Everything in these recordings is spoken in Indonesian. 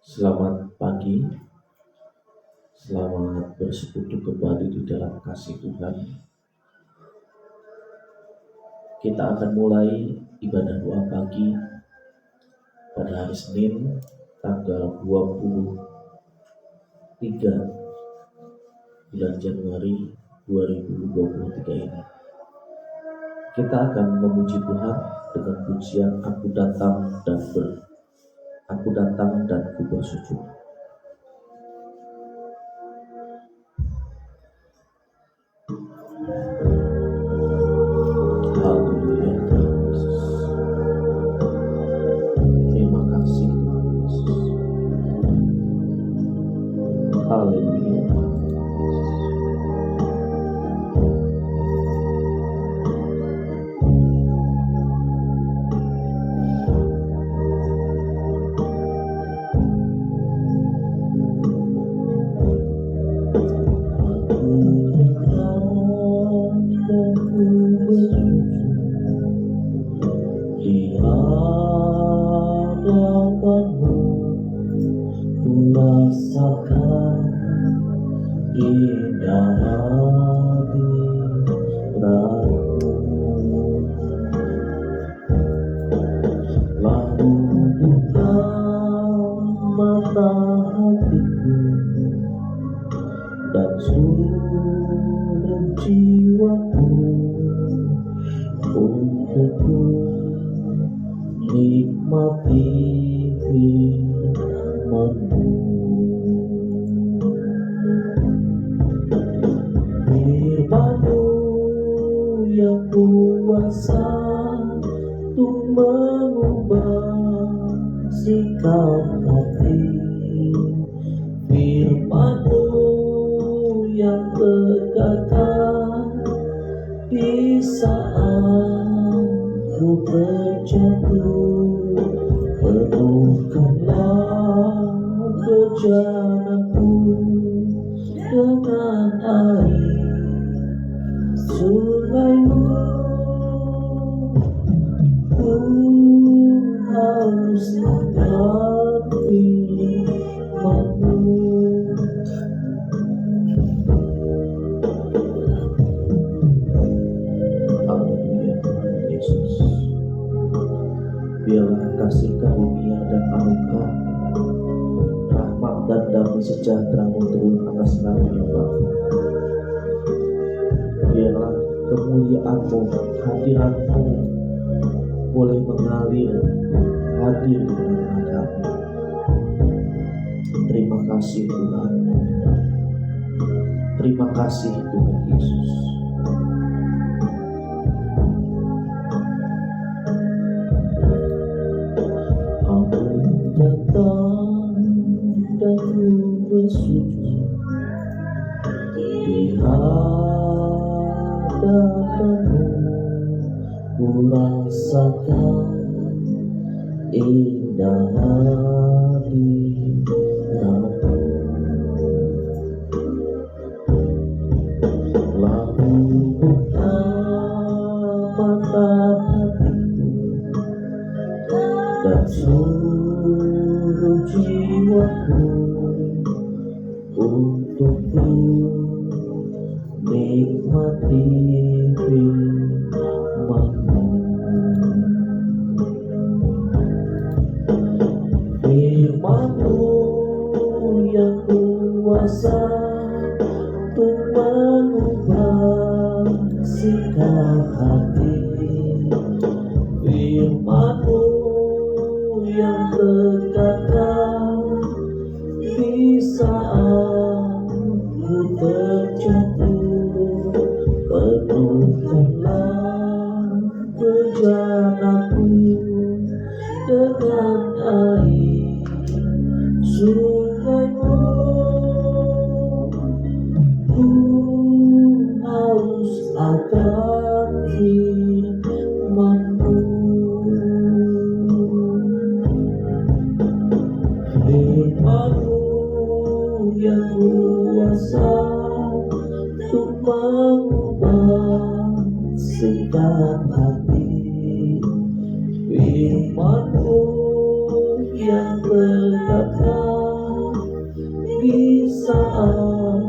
Selamat pagi, selamat bersekutu kembali di dalam kasih Tuhan. Kita akan mulai ibadah doa pagi pada hari Senin tanggal 23 bulan Januari 2023 ini. Kita akan memuji Tuhan dengan pujian Aku datang dan ku bersujud. Haleluya Tuhan Yesus. Terima kasih Tuhan Yesus. Haleluya. Rasakan indah hadiratmu, lalu buka mata hatiku dan seluruh jiwaku untuk nikmati firman-Mu. Firman-Mu yang kuasa untuk mengubah sikap hati, firman-Mu yang berkata di saat ku terjatuh, penuhkanlah perjalananku dengan air sungai-Mu. Ku harus akan firman-Mu. Haleluya Tuhan Yesus. Biarlah kasih karunia dan anugerah, rahmat dan damai sejahtera-Mu turun atas kami ya Bapa. Biarlah kemuliaan-Mu, hadirat-Mu boleh mengalir hadir di tengah kami. Terima kasih Tuhan. Terima kasih Tuhan Yesus. Aku datang dan ku bersujud di hadapan-Mu, ku rasakan indah hadirat-Mu, lalu buka mata hatiku dan seluruh jiwaku untuk nikmati firman-Mu. Firman-Mu yang kuasa untuk mengubah sikap hati, firman-Mu yang berkata di saat ku terjatuh, penuhkanlah perjalananku dengan air sungai-Mu. Ku harus akan firman-Mu. Firman-Mu yang kuasa untuk mengubah sikap hati, firman-Mu berkata, di saat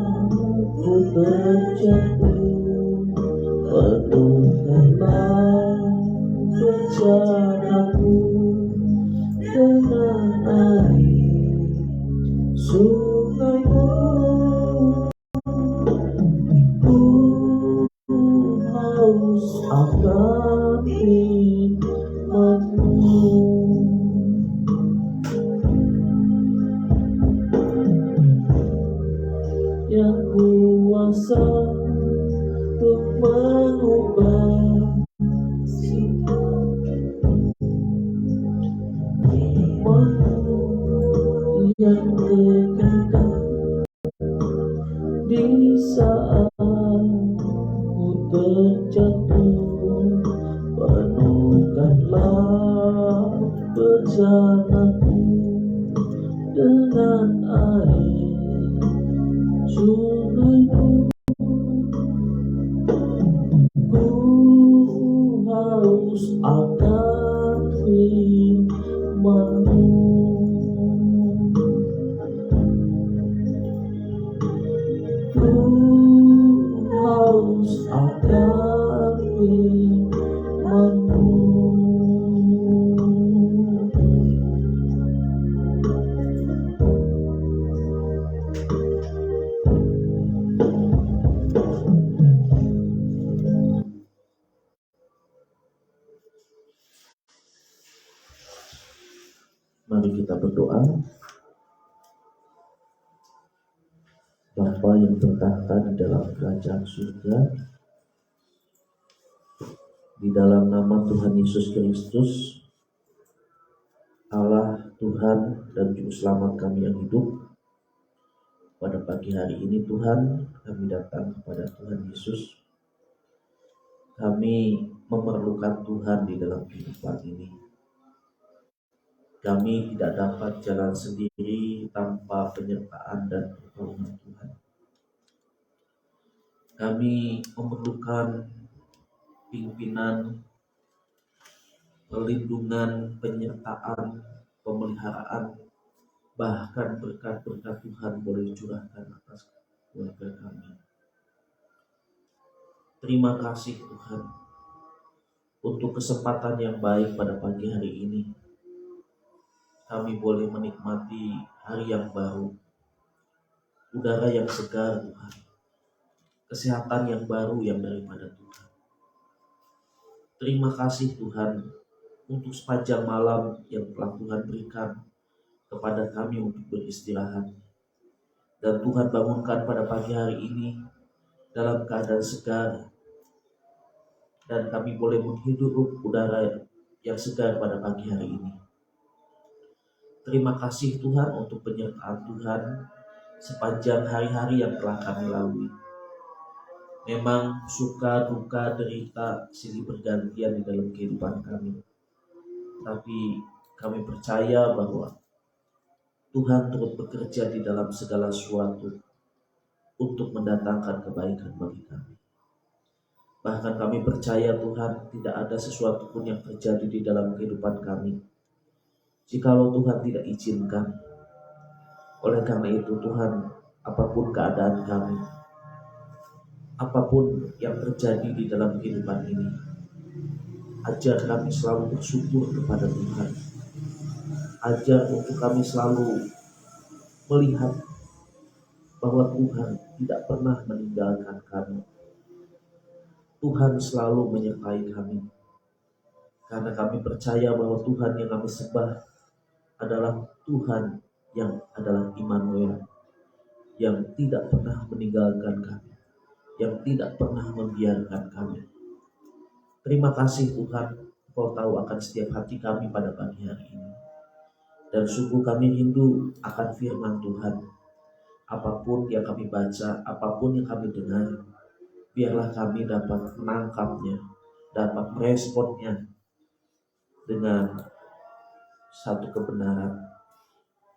ku terjatuh, penuhkanlah rencanaku dengan air sungaimu. Ku haus akan firman-Mu, yang kuasa untuk mengubah sikap firman-Mu yang kekal di saat ku terjatuh. Penuhkanlah bencanaku dengan air sungaimu. Ku haus akan firman-Mu, ku haus akan firman-Mu. Mari kita berdoa. Bapa yang bertahta di dalam kerajaan surga, di dalam nama Tuhan Yesus Kristus, Allah Tuhan dan Juru Selamat kami yang hidup, pada pagi hari ini Tuhan, kami datang kepada Tuhan Yesus. Kami memerlukan Tuhan di dalam kehidupan ini. Kami tidak dapat jalan sendiri tanpa penyertaan dan pertolongan Tuhan. Kami memerlukan pimpinan, perlindungan, penyertaan, pemeliharaan, bahkan berkat-berkat Tuhan boleh curahkan atas keluarga kami. Terima kasih Tuhan untuk kesempatan yang baik pada pagi hari ini. Kami boleh menikmati hari yang baru, udara yang segar Tuhan, kesehatan yang baru yang daripada Tuhan. Terima kasih Tuhan untuk sepanjang malam yang telah Tuhan berikan kepada kami untuk beristirahat. Dan Tuhan bangunkan pada pagi hari ini dalam keadaan segar, dan kami boleh menghirup udara yang segar pada pagi hari ini. Terima kasih Tuhan untuk penyertaan Tuhan sepanjang hari-hari yang telah kami lalui. Memang suka, duka, derita silih bergantian di dalam kehidupan kami. Tapi kami percaya bahwa Tuhan turut bekerja di dalam segala sesuatu untuk mendatangkan kebaikan bagi kami. Bahkan kami percaya Tuhan, tidak ada sesuatu pun yang terjadi di dalam kehidupan kami jikalau Tuhan tidak izinkan. Oleh karena itu Tuhan, apapun keadaan kami, apapun yang terjadi di dalam kehidupan ini, ajar kami selalu bersyukur kepada Tuhan. Ajar untuk kami selalu melihat bahwa Tuhan tidak pernah meninggalkan kami. Tuhan selalu menyertai kami. Karena kami percaya bahwa Tuhan yang kami sembah adalah Tuhan yang adalah Immanuel, yang tidak pernah meninggalkan kami, yang tidak pernah membiarkan kami. Terima kasih Tuhan, Kau tahu akan setiap hati kami pada pagi hari ini. Dan sungguh kami rindu akan firman Tuhan. Apapun yang kami baca, apapun yang kami dengar, biarlah kami dapat menangkapnya, dapat meresponnya dengan satu kebenaran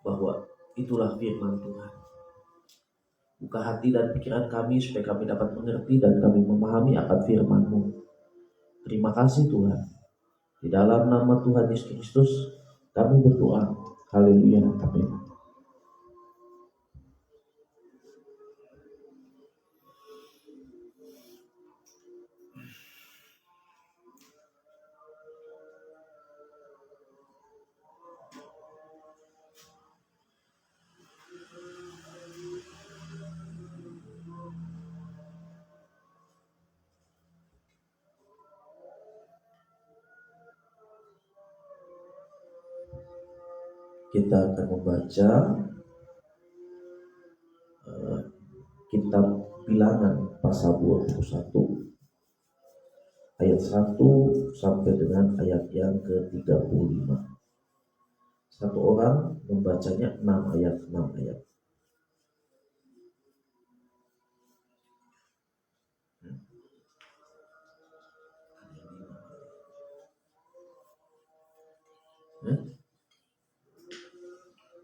bahwa itulah firman Tuhan. Buka hati dan pikiran kami supaya kami dapat mengerti dan kami memahami akan firman-Mu. Terima kasih Tuhan. Di dalam nama Tuhan Yesus Kristus kami berdoa. Haleluya, amin. Kita akan membaca kitab Bilangan pasal 21 ayat 1 sampai dengan ayat yang ke-35. Satu orang membacanya 6 ayat.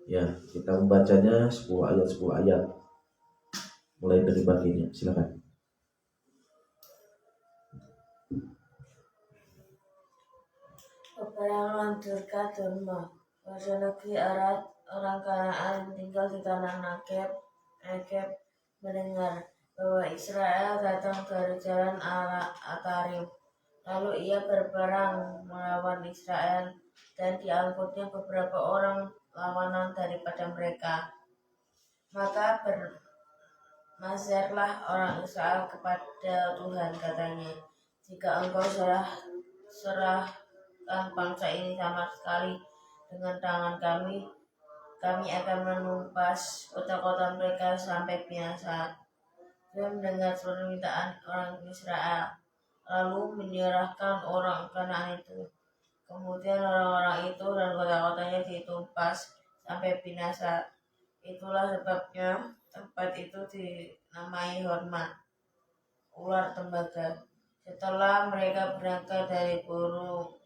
Ya, kita membacanya 10 ayat. Mulai dari baginya, silakan. Peperangan Durga Durma. Pada negeri Arad, orang Kanaan tinggal di tanah Negeb mendengar bahwa Israel datang dari jalan Atarim. Lalu ia berperang melawan Israel dan diangkutnya beberapa orang lawanan daripada mereka. Maka bermazarlah orang Israel kepada Tuhan, katanya, jika engkau serahkan bangsa ini sama sekali dengan tangan kami akan menumpas kota-kota mereka sampai binasa. Dia mendengar permintaan orang Israel, lalu menyerahkan orang Kanaan itu. Kemudian orang-orang itu dan kota-kotanya ditumpas sampai binasa. Itulah sebabnya tempat itu dinamai Horma, ular tembaga. Setelah mereka berangkat dari Gunung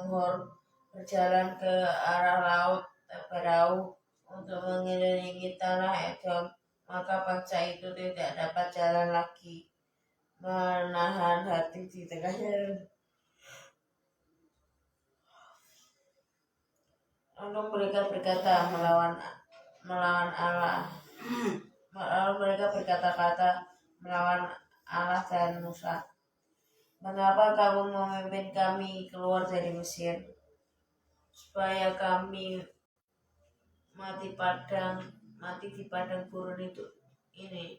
Hor, berjalan ke arah laut Teberau untuk mengelilingi tanah Edom, maka bangsa itu tidak dapat jalan lagi, menahan hati di tengahnya. Lalu mereka berkata melawan Allah. Lalu mereka berkata-kata melawan Allah dan Musa. Mengapa kamu memimpin kami keluar dari Mesir, supaya kami mati di padang gurun ini?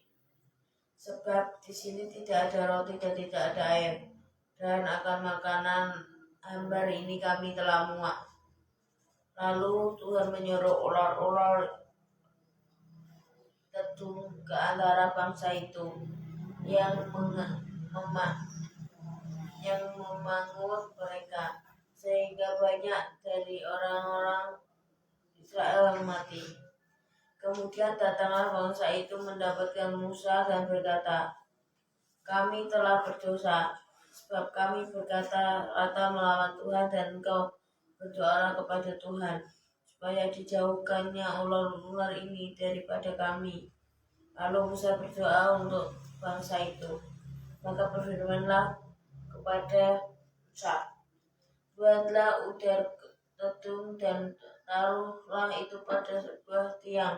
Sebab di sini tidak ada roti dan tidak ada air, dan akan makanan hambar ini kami telah muak. Lalu Tuhan menyuruh ular-ular tetung ke antara bangsa itu yang memangut mereka, sehingga banyak dari orang-orang Israel yang mati. Kemudian datanglah bangsa itu mendapatkan Musa dan berkata, kami telah berdosa, sebab kami berkata-kata melawan Tuhan, dan engkau berdoalah kepada Tuhan, supaya dijauhkannya ular-ular ini daripada kami. Lalu Musa berdoa untuk bangsa itu. Maka berfirmanlah kepada Musa, buatlah udar tetung dan taruhlah itu pada sebuah tiang.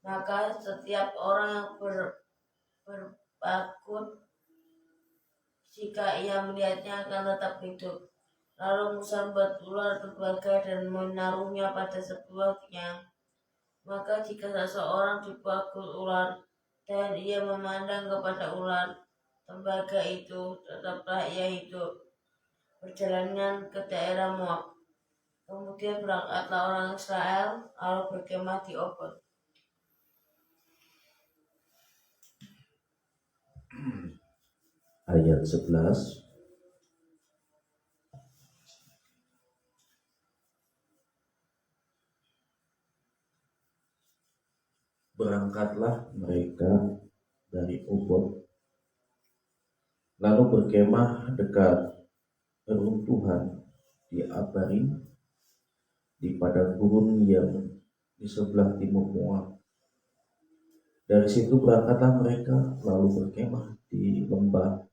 Maka setiap orang yang berpakut, jika ia melihatnya, akan tetap hidup. Lalu Musa membuat ular tembaga dan menaruhnya pada sebuah tiang. Maka jika seseorang dipakut ular dan ia memandang kepada ular tembaga itu, tetaplah ia hidup. Perjalanan ke daerah Moab. Kemudian berangkatlah orang Israel lalu berkemah di Obot. Ayat 11. Berangkatlah mereka dari Obot, lalu berkemah dekat reruntuhan di Abarim, di padang gurun yang di sebelah timur Moab. Dari situ berangkatlah mereka lalu berkemah di lembah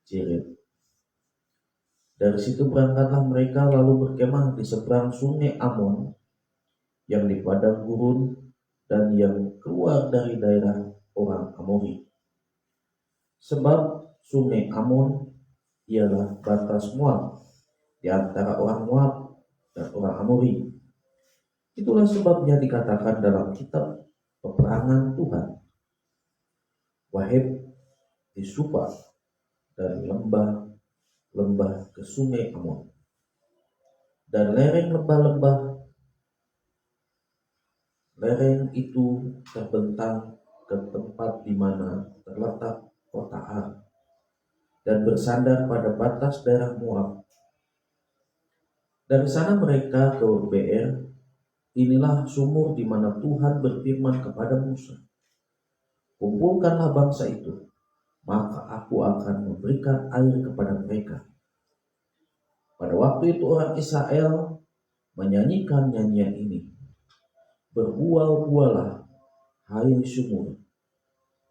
Jered. Dari situ berangkatlah mereka lalu berkemah di seberang sungai Amon, yang di padang gurun, dan yang keluar dari daerah orang Amori. Sebab sungai Amon ialah batas Moab di antara orang Moab dan orang Amori. Itulah sebabnya dikatakan dalam kitab peperangan Tuhan, Waheb di Supa dari lembah-lembah ke sungai Amon, dan lereng lereng itu terbentang ke tempat di mana terletak kota Ar, dan bersandar pada batas daerah Moab. Dari sana mereka ke Beer. Inilah sumur di mana Tuhan berfirman kepada Musa, kumpulkanlah bangsa itu, maka aku akan memberikan air kepada mereka. Pada waktu itu orang Israel menyanyikan nyanyian ini, berbual-bualah, hai sumur,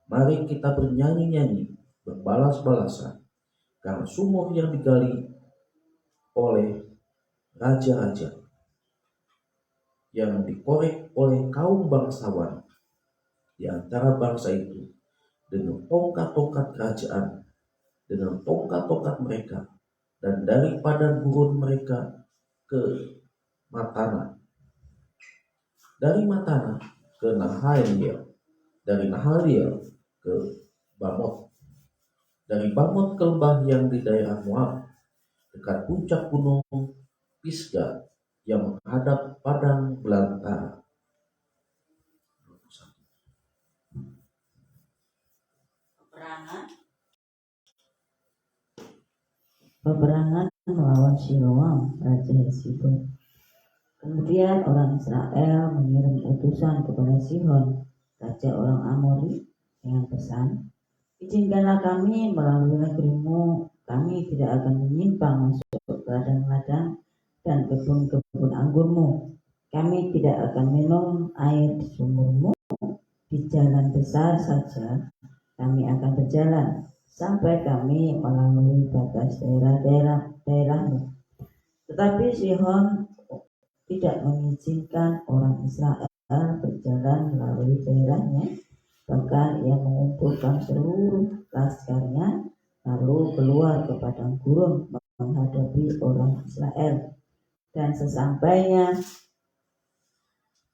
mari kita bernyanyi-nyanyi, berbalas-balasan, karena sumur yang digali oleh raja-raja, yang dikorek oleh kaum bangsawan di antara bangsa itu, dengan tongkat-tongkat kerajaan, dengan tongkat-tongkat mereka, dan dari padang gurun mereka ke Matana, dari Matana ke Nahaliel, dari Nahaliel ke Bamot, dari Bamot ke lembah yang di daerah Moab, dekat puncak gunung Pisgah yang menghadap padang belantara. Peperangan melawan Siloam, Raja Hesibon. Kemudian orang Israel mengirim utusan kepada Sihon, Raja orang Amori, dengan pesan, izinkanlah kami melalui negerimu, kami tidak akan menyimpang masuk ke ladang-ladang dan kebun-kebun anggurmu. Kami tidak akan minum air di sumurmu, di jalan besar saja kami akan berjalan sampai kami melalui batas daerahmu. Tetapi Sihon tidak mengizinkan orang Israel berjalan melalui daerahnya, bahkan ia mengumpulkan seluruh laskarnya lalu keluar ke padang gurun menghadapi orang Israel. Dan sesampainya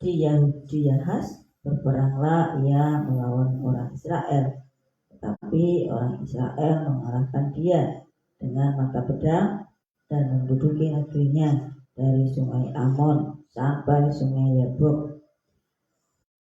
di Yahas, berperanglah ia melawan orang Israel. Tetapi orang Israel mengalahkan dia dengan mata pedang dan menduduki negerinya dari sungai Amon sampai sungai Yabok,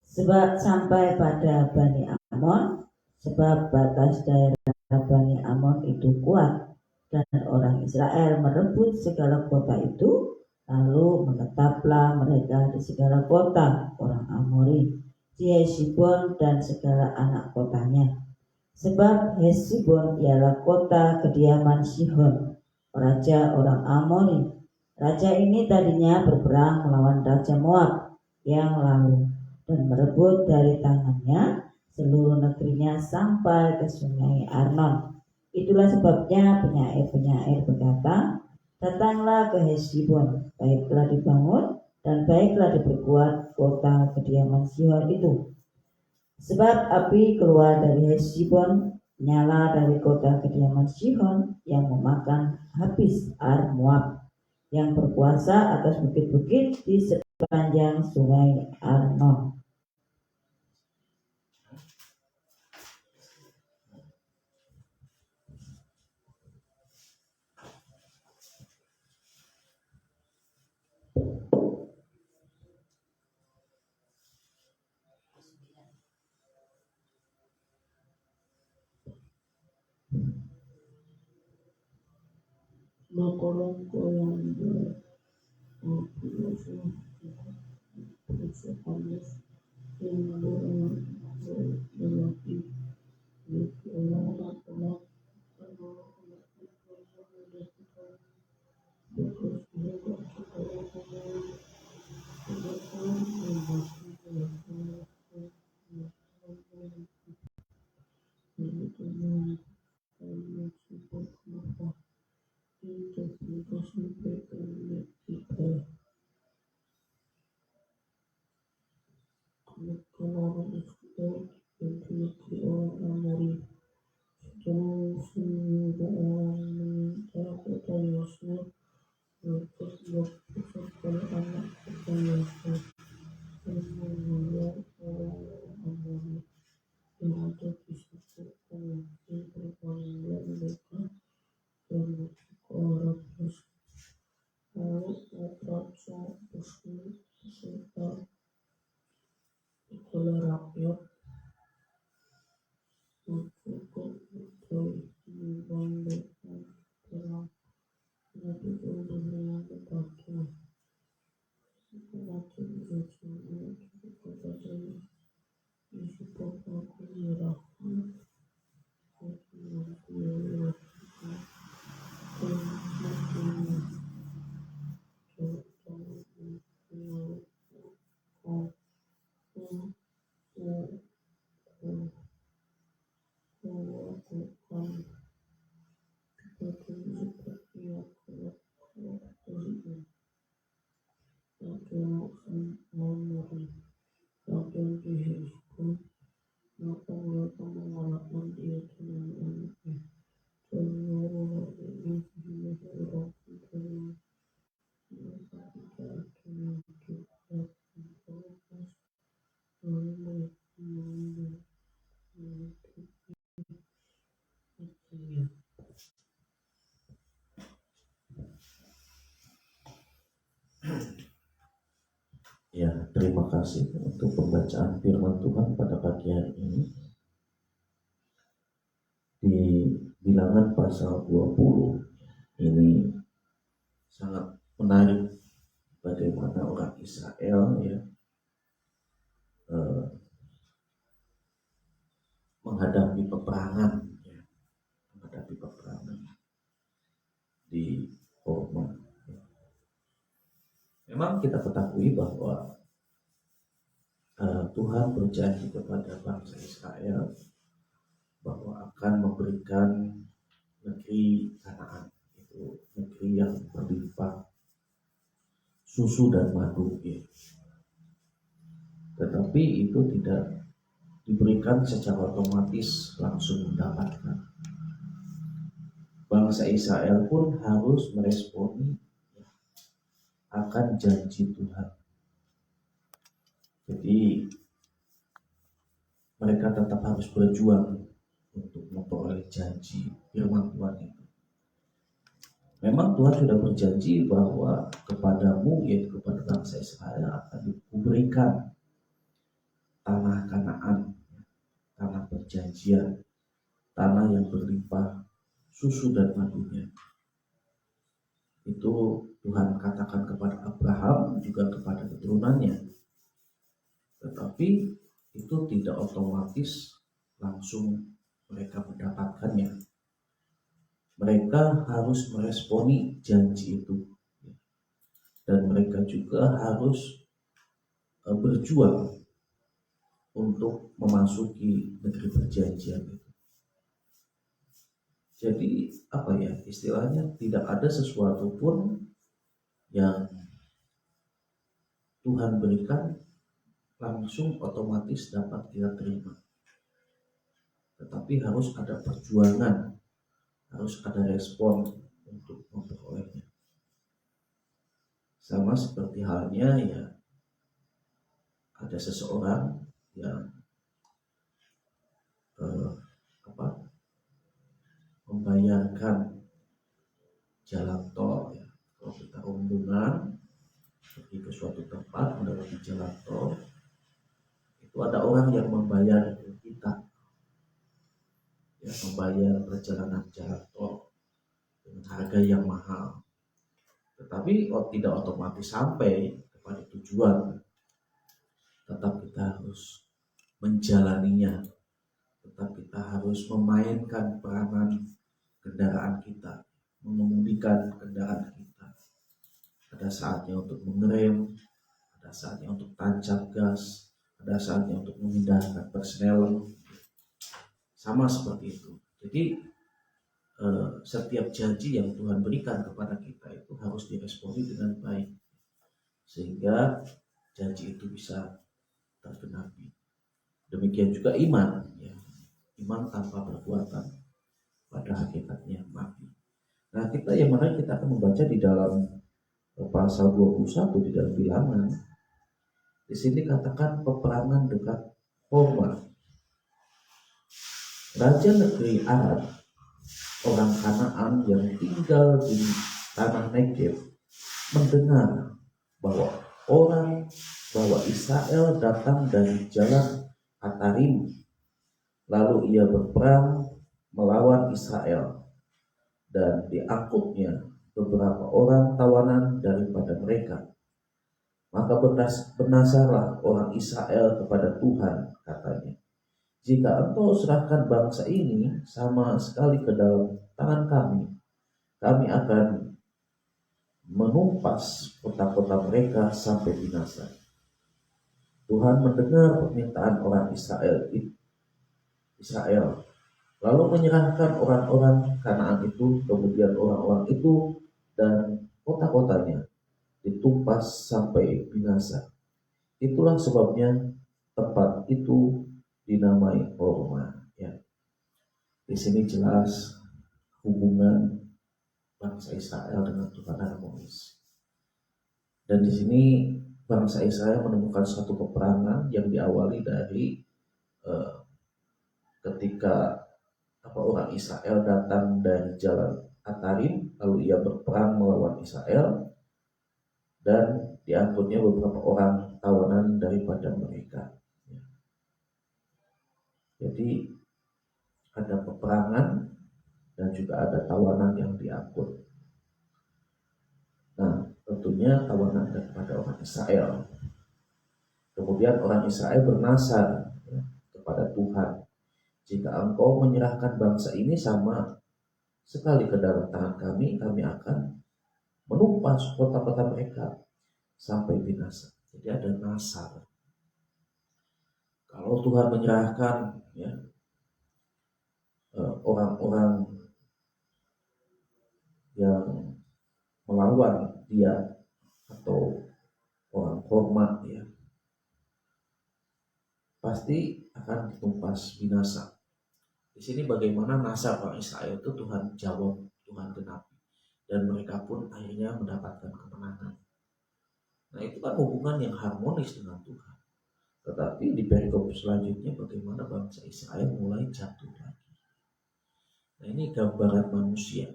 sebab sampai pada Bani Amon, sebab batas daerah Bani Amon itu kuat, dan orang Israel merebut segala kota itu, lalu menetaplah mereka di segala kota orang Amori, di Hesibon dan segala anak kotanya. Sebab Hesibon ialah kota kediaman Sihon, raja orang Amori. Raja ini tadinya berperang melawan Raja Moab yang lalu dan merebut dari tangannya seluruh negerinya sampai ke sungai Arnon. Itulah sebabnya penyair-penyair berkata, datanglah ke Hesibon, baiklah dibangun dan baiklah diperkuat kota kediaman Sihon itu. Sebab api keluar dari Hesibon, nyala dari kota kediaman Sihon yang memakan habis Ar Moab, yang berkuasa atas bukit-bukit di sepanjang sungai Arnon. Makolongko yang berproses yang berlaki orang Kita. menyelamatkan orang Israel dari negeri orang Amori. Setelah Musa menyuruh orang mengincar kota Yosua, mereka berpusat pada anak kota Yosua dan membunuh orang-orang Amori yang ada di situ, kemudian berbangunlah mereka dan masuk ke arah Bos. Lalu Raja beserta segala rakyat masuk ke kota itu membangun perang. Nabi Ibrahim menyelamatkan raja Israel kepadanya. Disebut aku menyerahkan dengan biaya dan matinya terutama melakukan kepadanya seperti aku lakukan darinya. Raja Amori dan di Hezbon, maka mereka mengalahkan dia dengan anaknya dan menyuruh rakyatnya sehingga seorang pun dari mereka tidak ada yang dapat terlepas. Lalu mereka mengambil katanya. Ya, terima kasih untuk pembacaan firman Tuhan pada pagi hari ini. Di Bilangan pasal 20 ini sangat menarik bagaimana orang Israel menghadapi peperangan di Horma. Memang kita ketahui bahwa Tuhan berjanji kepada bangsa Israel bahwa akan memberikan negeri Kanaan, itu negeri yang berlimpah susu dan madu. Tetapi itu tidak diberikan secara otomatis langsung mendapatkan. Bangsa Israel pun harus meresponi akan janji Tuhan. Jadi mereka tetap harus berjuang untuk memperoleh janji firman Tuhan itu. Memang Tuhan sudah berjanji bahwa kepadamu, yaitu kepada bangsa Israel, akan diberikan tanah Kanaan, tanah perjanjian, tanah yang berlimpah susu dan madunya. Itu Tuhan katakan kepada Abraham, juga kepada keturunannya. Tetapi itu tidak otomatis langsung mereka mendapatkannya. Mereka harus meresponi janji itu, dan mereka juga harus berjuang untuk memasuki negeri perjanjian itu. Jadi istilahnya tidak ada sesuatu pun yang Tuhan berikan langsung otomatis dapat kita terima. Tetapi harus ada perjuangan, harus ada respon untuk memperolehnya. Sama seperti halnya ada seseorang yang membayarkan jalan tol. Kalau kita rombongan pergi ke suatu tempat melewati jalan tol, itu ada orang yang membayar kita, membayar perjalanan jalan tol dengan harga yang mahal. Tetapi tidak otomatis sampai kepada tujuan. Tetap kita harus menjalaninya. Tetap kita harus memainkan peranan kendaraan kita, mengemudikan kendaraan kita. Ada saatnya untuk mengerem, ada saatnya untuk tancap gas, ada saatnya untuk memindahkan persnel. Sama seperti itu. Jadi setiap janji yang Tuhan berikan kepada kita itu harus diresponi dengan baik, sehingga janji itu bisa tergenapi. Demikian juga iman, ya. Iman tanpa perbuatan pada hakikatnya mati. Nah, mari kita akan membaca di dalam pasal 21 di dalam Bilangan. Di sini katakan peperangan dekat Horma. Raja negeri Arad, orang Kanaan yang tinggal di tanah Negev, mendengar bahwa Israel datang dari jalan Atarim. Lalu ia berperang melawan Israel, dan diangkutnya beberapa orang tawanan daripada mereka. Maka bernasarlah orang Israel kepada Tuhan, katanya, jika engkau serahkan bangsa ini sama sekali ke dalam tangan kami akan menumpas kota-kota mereka sampai binasa. Tuhan mendengar permintaan orang Israel, lalu menyerahkan orang-orang Kanaan itu, kemudian orang-orang itu dan kota-kotanya ditumpas sampai binasa. Itulah sebabnya tempat itu dinamai Horma. Ya. Di sini jelas hubungan bangsa Israel dengan Tuhan harmonis. Dan di sini bangsa Israel menemukan suatu peperangan yang diawali dari ketika orang Israel datang dari jalan Atarim, lalu ia berperang melawan Israel, dan diangkutnya beberapa orang tawanan daripada mereka. Jadi ada peperangan dan juga ada tawanan yang diangkut. Nah, tentunya tawanan daripada orang Israel. Kemudian orang Israel bernasar kepada Tuhan, jika engkau menyerahkan bangsa ini sama sekali ke dalam tangan kami akan menumpas kota-kota mereka sampai binasa. Jadi ada nasar. Kalau Tuhan menyerahkan orang-orang yang melawan dia atau orang hormat, pasti akan ditumpas binasa. Di sini bagaimana nasar orang Israel itu Tuhan jawab, Tuhan genapi, dan mereka pun akhirnya mendapatkan kemenangan. Nah, itu kan hubungan yang harmonis dengan Tuhan. Tetapi di perikop selanjutnya bagaimana bangsa Israel mulai jatuh lagi. Nah, ini gambaran manusia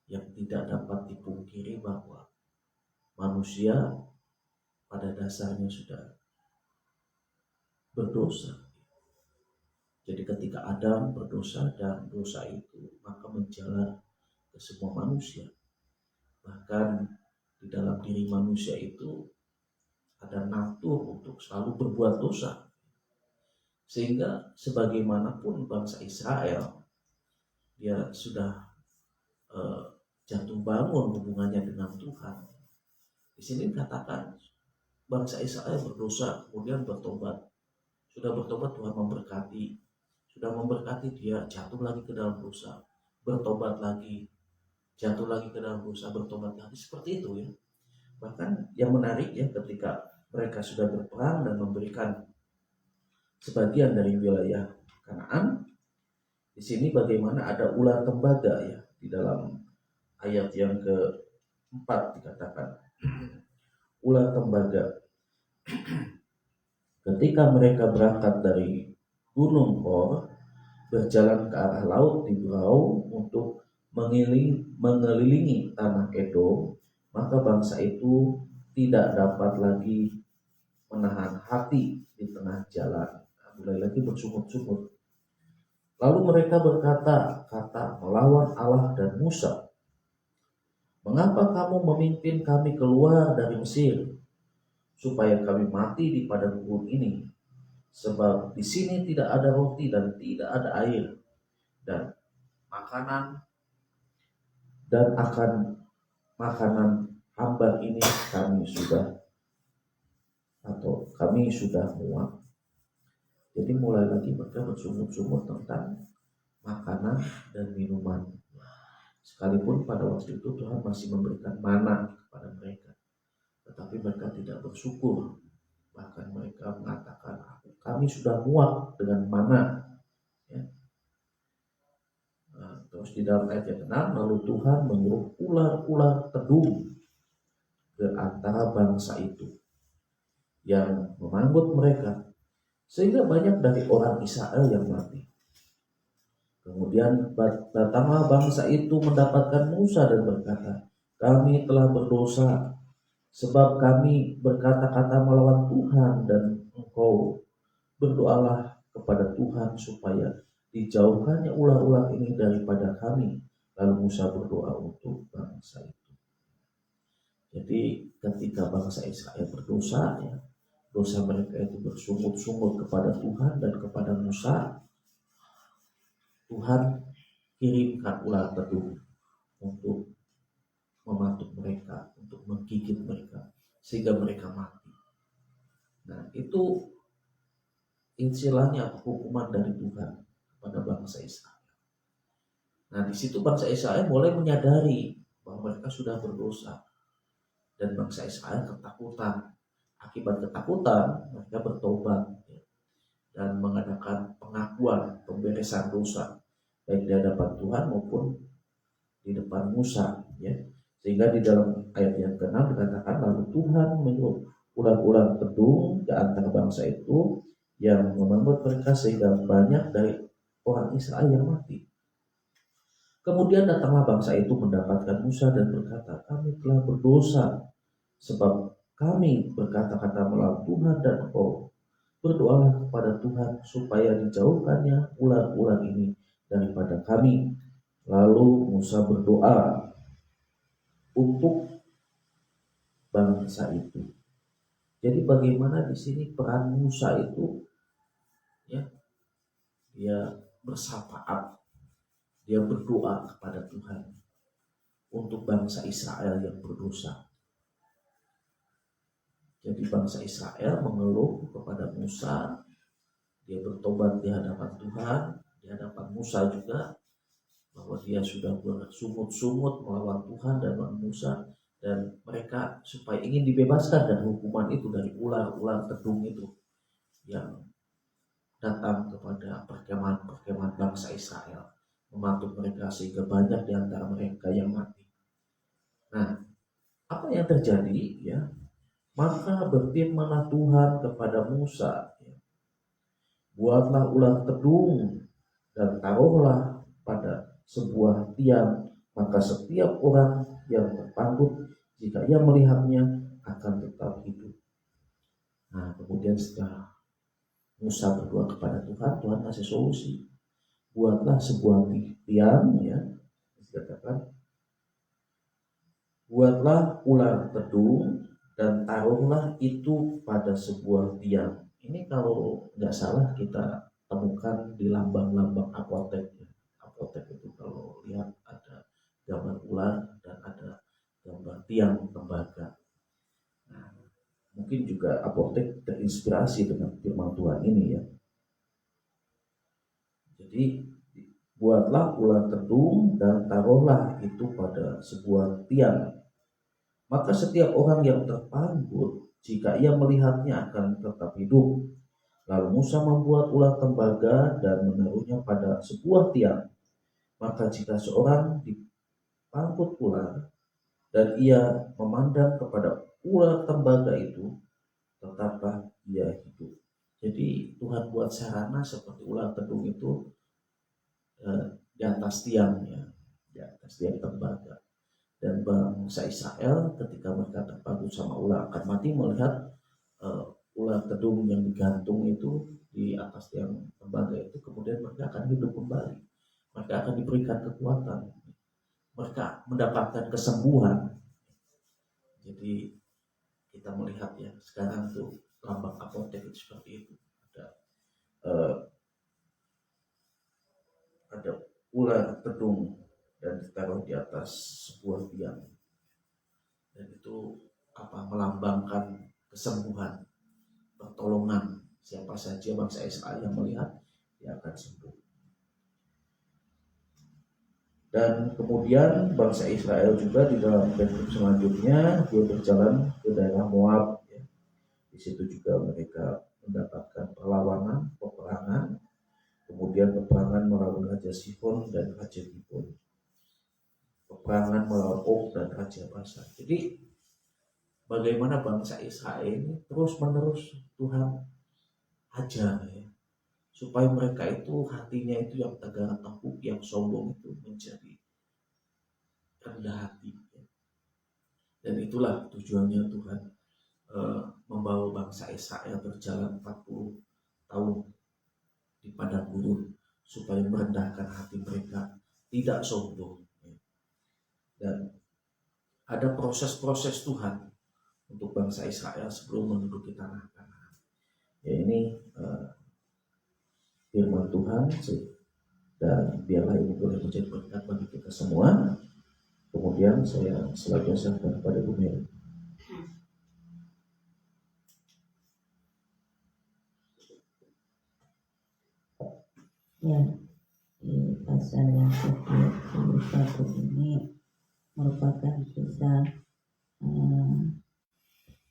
yang tidak dapat dipungkiri bahwa manusia pada dasarnya sudah berdosa. Jadi ketika Adam berdosa dan dosa itu maka menjalar ke semua manusia. Bahkan di dalam diri manusia itu ada nafsu untuk selalu berbuat dosa. Sehingga sebagaimanapun bangsa Israel, dia sudah jatuh bangun hubungannya dengan Tuhan. Di sini dikatakan bangsa Israel berdosa kemudian bertobat. Sudah bertobat, Tuhan memberkati. Sudah memberkati, dia jatuh lagi ke dalam dosa, bertobat lagi, jatuh lagi ke dalam dosa, bertobat lagi, seperti itu ya. Bahkan yang menarik ya, ketika mereka sudah berperang dan memberikan sebagian dari wilayah Kanaan, di sini bagaimana ada ular tembaga ya, di dalam ayat yang ke-4 dikatakan ular tembaga. Ketika mereka berangkat dari Gunung Hor, berjalan ke arah laut di Brau untuk mengelilingi tanah Edom, maka bangsa itu tidak dapat lagi menahan hati di tengah jalan. Mulai lagi bersungut-sungut. Lalu mereka berkata-kata melawan Allah dan Musa, mengapa kamu memimpin kami keluar dari Mesir, supaya kami mati di padang gurun ini? Sebab di sini tidak ada roti dan tidak ada air, dan akan makanan hamba ini kami sudah muak. Jadi mulai lagi mereka bersungut-sungut tentang makanan dan minuman. Sekalipun pada waktu itu Tuhan masih memberikan mana kepada mereka, tetapi mereka tidak bersyukur Bahkan mereka mengatakan, kami sudah muak dengan mana. Ya. Nah, terus di dalam ayat yang ke-6, lalu Tuhan menyuruh ular-ular tedung ke antara bangsa itu yang memanggut mereka, sehingga banyak dari orang Israel yang mati. Kemudian datanglah bangsa itu mendapatkan Musa dan berkata, kami telah berdosa sebab kami berkata-kata melawan Tuhan, dan engkau berdoalah kepada Tuhan supaya dijauhkannya ular-ular ini daripada kami. Lalu Musa berdoa untuk bangsa itu. Jadi ketika bangsa Israel berdosa, ya, dosa mereka itu bersungut-sungut kepada Tuhan dan kepada Musa, Tuhan kirimkan ular tedung untuk mematuk mereka, untuk menggigit mereka, sehingga mereka mati. Nah, itu istilahnya hukuman dari Tuhan kepada bangsa Israel. Nah, di situ bangsa Israel mulai menyadari bahwa mereka sudah berdosa, dan bangsa Israel ketakutan. Akibat ketakutan, mereka bertobat, ya, dan mengadakan pengakuan pemberesan dosa, baik di hadapan Tuhan maupun di depan Musa, ya. Sehingga di dalam ayat yang ke-6 dikatakan, lalu Tuhan menyuruh ular-ular tedung ke antara bangsa itu yang memanggut mereka, sehingga banyak dari orang Israel yang mati. Kemudian datanglah bangsa itu mendapatkan Musa dan berkata, kami telah berdosa sebab kami berkata-kata melawan Tuhan dan engkau. Berdoalah kepada Tuhan supaya dijauhkannya ular-ular ini daripada kami. Lalu Musa berdoa untuk bangsa itu. Jadi bagaimana di sini peran Musa itu, ya, dia bersafaat, dia berdoa kepada Tuhan untuk bangsa Israel yang berdosa. Jadi bangsa Israel mengeluh kepada Musa, dia bertobat di hadapan Tuhan, di hadapan Musa juga, bahwa dia sudah bersungut-sungut melawan Tuhan dan melawan Musa, dan mereka supaya ingin dibebaskan dari hukuman itu, dari ular-ular tedung itu yang datang kepada perkemahan-perkemahan bangsa Israel, mematuk mereka sehingga banyak di antara mereka yang mati. Nah, apa yang terjadi, ya? Maka berfirmanlah Tuhan kepada Musa, ya, buatlah ular tedung dan taruhlah pada sebuah tiang, maka setiap orang yang terpanggut, jika ia melihatnya, akan tetap hidup. Nah, kemudian setelah Musa berdoa kepada Tuhan, Tuhan kasih solusi. Buatlah sebuah tiang, ya, dikatakan, buatlah ular tedung dan taruhlah itu pada sebuah tiang. Ini kalau nggak salah kita temukan di lambang-lambang apotek. Apotek itu kalau lihat ada gambar ular dan ada gambar tiang tembaga. Nah, mungkin juga apotek terinspirasi dengan firman Tuhan ini, ya. Jadi buatlah ular tedung dan taruhlah itu pada sebuah tiang. Maka setiap orang yang terpanggut, jika ia melihatnya, akan tetap hidup. Lalu Musa membuat ular tembaga dan menaruhnya pada sebuah tiang. Maka jika seorang dipanggut ular dan ia memandang kepada ular tembaga itu, tetaplah ia hidup. Jadi Tuhan buat sarana seperti ular tedung itu di atas tiang, ya, di atas tiang tembaga. Dan bangsa Israel ketika mereka terpanggut sama ular akan mati melihat ular tedung yang digantung itu di atas tiang tembaga itu, kemudian mereka akan hidup kembali, mereka akan diberikan kekuatan, mereka mendapatkan kesembuhan. Jadi kita melihat, ya, sekarang tuh lambang apotek itu seperti itu, ada ular tedung dan ditaruh di atas sebuah tiang, dan itu melambangkan kesembuhan, pertolongan. Siapa saja bangsa Israel yang melihat, dia akan sembuh. Dan kemudian bangsa Israel juga di dalam perikop selanjutnya dia berjalan ke daerah Moab, ya. Di Di situ juga mereka mendapatkan perlawanan, peperangan, kemudian peperangan melawan Raja Sihon dan Raja Dibon, peperangan melawan Og dan Raja Basan. Jadi bagaimana bangsa Israel ini terus-menerus Tuhan ajar ya, supaya mereka itu hatinya itu yang tegar tengkuk, yang sombong itu menjadi rendah hati ya. Dan itulah tujuannya Tuhan membawa bangsa Israel berjalan 40 tahun di padang gurun supaya merendahkan hati mereka, tidak sombong ya. Dan ada proses-proses Tuhan untuk bangsa Israel sebelum menduduki tanah Kanaan. Ya, ini firman Tuhan, dan biarlah ini boleh menjadi berkat bagi kita semua. Kemudian saya selanjutnya serahkan kepada Bu Mary. Ya, di pasal yang ke-21 ini merupakan kisah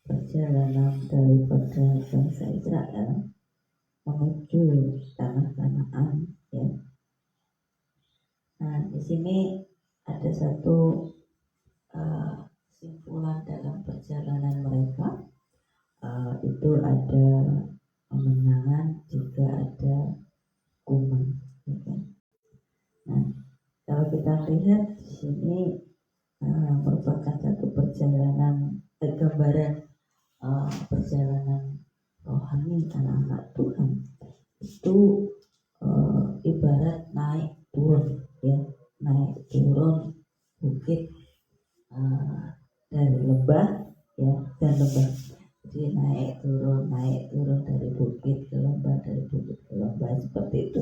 perjalanan daripada bangsa Israel menuju tanah Kanaan ya. Nah, di sini ada satu simpulan dalam perjalanan mereka, itu ada kemenangan, juga ada hukuman ya kan? Nah, kalau kita lihat di sini merupakan satu perjalanan gambaran perjalanan rohani anak-anak Tuhan. Itu ibarat naik turun ya, naik turun bukit dari lembah ya, dan lembah. Jadi naik turun dari bukit ke lembah, dari bukit ke lembah, seperti itu.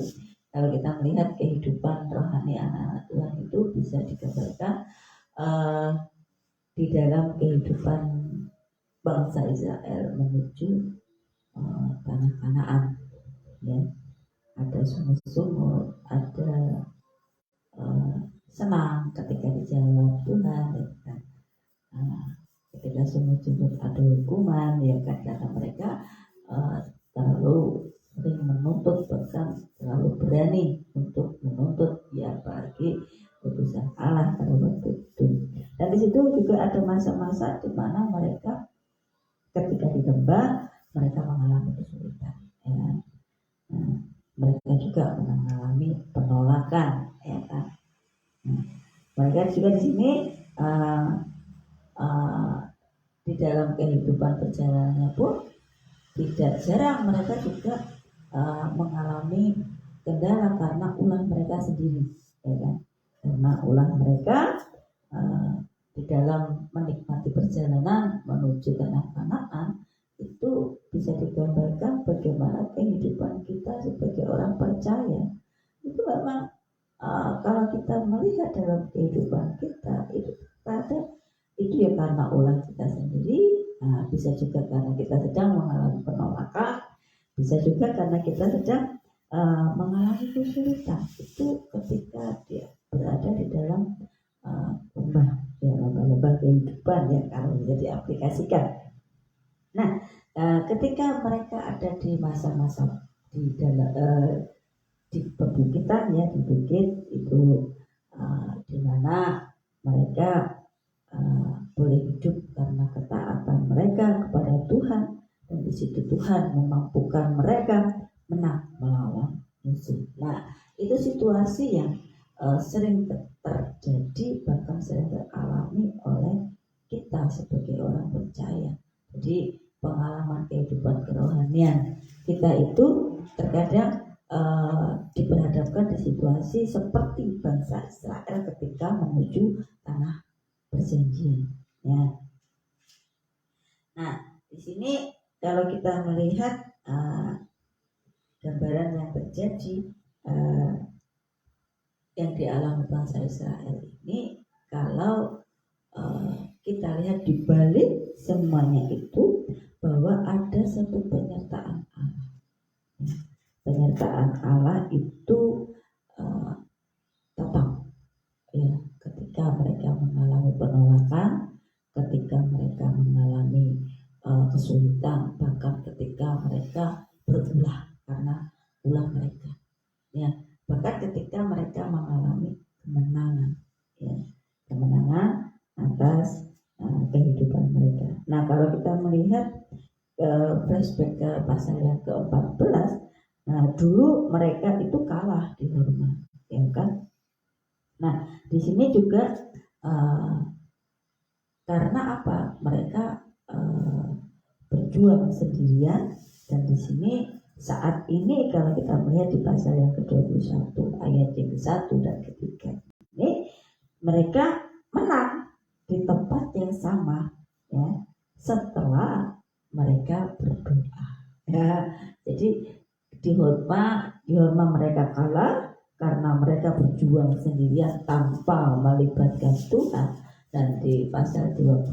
Kalau kita melihat kehidupan rohani anak-anak Tuhan itu bisa digambarkan di dalam kehidupan bangsa Israel menuju tanah Kanaan ya. Ada sungguh-sungguh, ada senang ketika dijawab Tuhan ya kan. Ketika sungguh-sungguh ada hukuman ya kan, karena mereka terlalu sering menuntut, bahkan terlalu berani untuk menuntut ya bagi putusan Allah pada waktu itu. Dan di situ juga ada masa-masa di mana mereka ketika di lembah mereka mengalami kesulitan ya. Nah, mereka juga mengalami penolakan ya kan. Nah, mereka juga di sini di dalam kehidupan perjalanannya pun tidak jarang mereka juga mengalami kendala karena ulah mereka sendiri ya kan. Karena ulah mereka di dalam menikmati perjalanan menuju tanah Kanaan itu bisa digambarkan bagaimana kehidupan kita sebagai orang percaya. Itu memang kalau kita melihat dalam kehidupan kita itu ada, itu ya karena ulah kita sendiri. Bisa juga karena kita sedang mengalami penolakan, bisa juga karena kita sedang mengalami kesulitan. Itu ketika dia berada di dalam lembah ya, lembah kehidupan ya, kalau bisa diaplikasikan. Nah, ketika mereka ada di masa-masa di dalam di perbukitan ya, di bukit itu di mana mereka boleh hidup karena ketaatan mereka kepada Tuhan, dan di situ Tuhan memampukan mereka menang melawan musuh. Nah, itu situasi yang sering terjadi, bahkan sering teralami oleh kita sebagai orang percaya. Jadi pengalaman kehidupan kerohanian kita itu terkadang diperhadapkan di situasi seperti bangsa Israel ketika menuju tanah perjanjian ya. Nah, di sini kalau kita melihat gambaran yang terjadi yang dialami bangsa Israel ini, kalau kita lihat di balik semuanya itu bahwa ada satu penyertaan Allah. Penyertaan Allah itu tetap ya, ketika mereka mengalami penolakan, ketika mereka mengalami kesulitan, bahkan atas kehidupan mereka. Nah, kalau kita melihat flashback ke pasal yang ke-14, nah dulu mereka itu kalah di Horma, ya kan? Nah, di sini juga karena apa? Mereka berjuang sendirian, dan di sini saat ini kalau kita melihat di pasal yang ke-21 ayat yang ke-1 dan ke-3, ini mereka menang di tempat yang sama, ya, setelah mereka berdoa. Ya, jadi di Horma mereka kalah karena mereka berjuang sendirian tanpa melibatkan Tuhan. Dan di pasal 21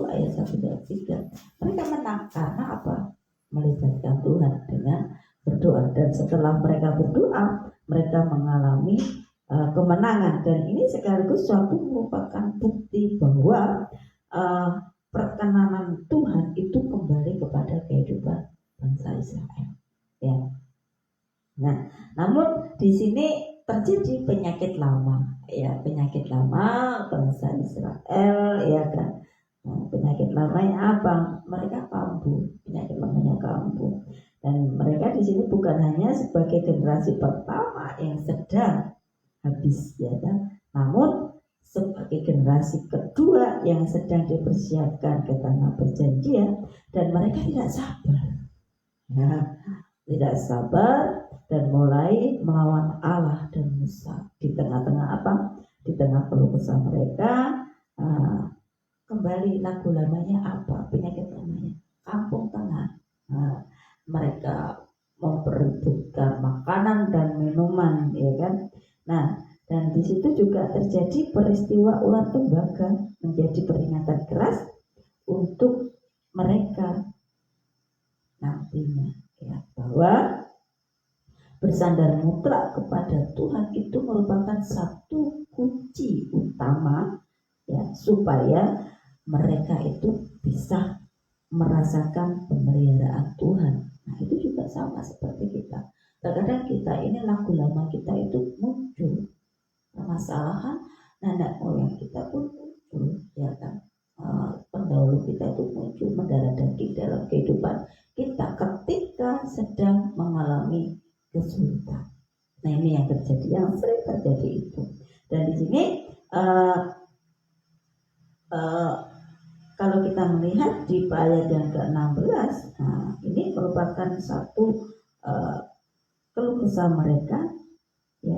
ayat 1 dan 3 mereka menang karena apa? Melibatkan Tuhan dengan berdoa. Dan setelah mereka berdoa, mereka mengalami kemenangan. Dan ini sekaligus suatu merupakan bukti bahwa perkenanan Tuhan itu kembali kepada kehidupan bangsa Israel. Ya. Nah, namun di sini terjadi penyakit lama, ya, penyakit lama bangsa Israel, ya kan. Nah, penyakit lamanya apa? Mereka kambuh, penyakit lamanya kambuh. Dan mereka di sini bukan hanya sebagai generasi pertama yang sedang habis, ya kan, namun sebagai generasi kedua yang sedang dipersiapkan ke tanah perjanjian, dan mereka tidak sabar. Nah, tidak sabar dan mulai melawan Allah dan Musa. Di tengah-tengah apa? Di tengah keluh kesah mereka, kembali lagu lamanya apa? Penyakit lamanya kampung tengah. Mereka memperebutkan makanan dan minuman, ya kan? Nah, dan di situ juga terjadi peristiwa ular tembaga, menjadi peringatan keras untuk mereka nantinya, ya, bahwa bersandar mutlak kepada Tuhan itu merupakan satu kunci utama, ya, supaya mereka itu bisa merasakan pemeliharaan Tuhan. Nah, itu juga sama seperti kita. Kadang-kadang kita ini lagu lama kita itu muncul, permasalahan nenek moyang kita pun muncul, ya kan. Pendahulu kita itu muncul mendarah daging dalam kehidupan kita ketika sedang mengalami kesulitan. Nah, ini yang terjadi, yang sering terjadi itu. Dan di sini kalau kita melihat di ayat yang ke-16, nah, ini merupakan satu keluh kesah mereka, ya,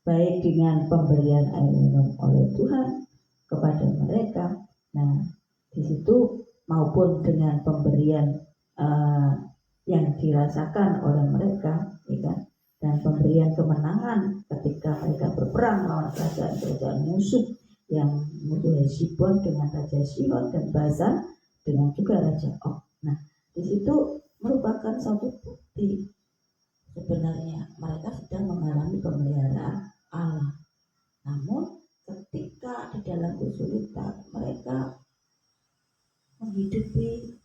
baik dengan pemberian air minum oleh Tuhan kepada mereka. Nah, di situ maupun dengan pemberian yang dirasakan oleh mereka, ya kan? Dan pemberian kemenangan ketika mereka berperang melawan kerajaan-kerajaan musuh, yang musuh Hesibon dengan Raja Sihon, dan Bazan dengan juga Raja Og. Nah, di situ merupakan suatu bukti sebenarnya mereka sedang mengalami pemeliharaan Allah. Namun ketika di dalam kesulitan mereka menghidupi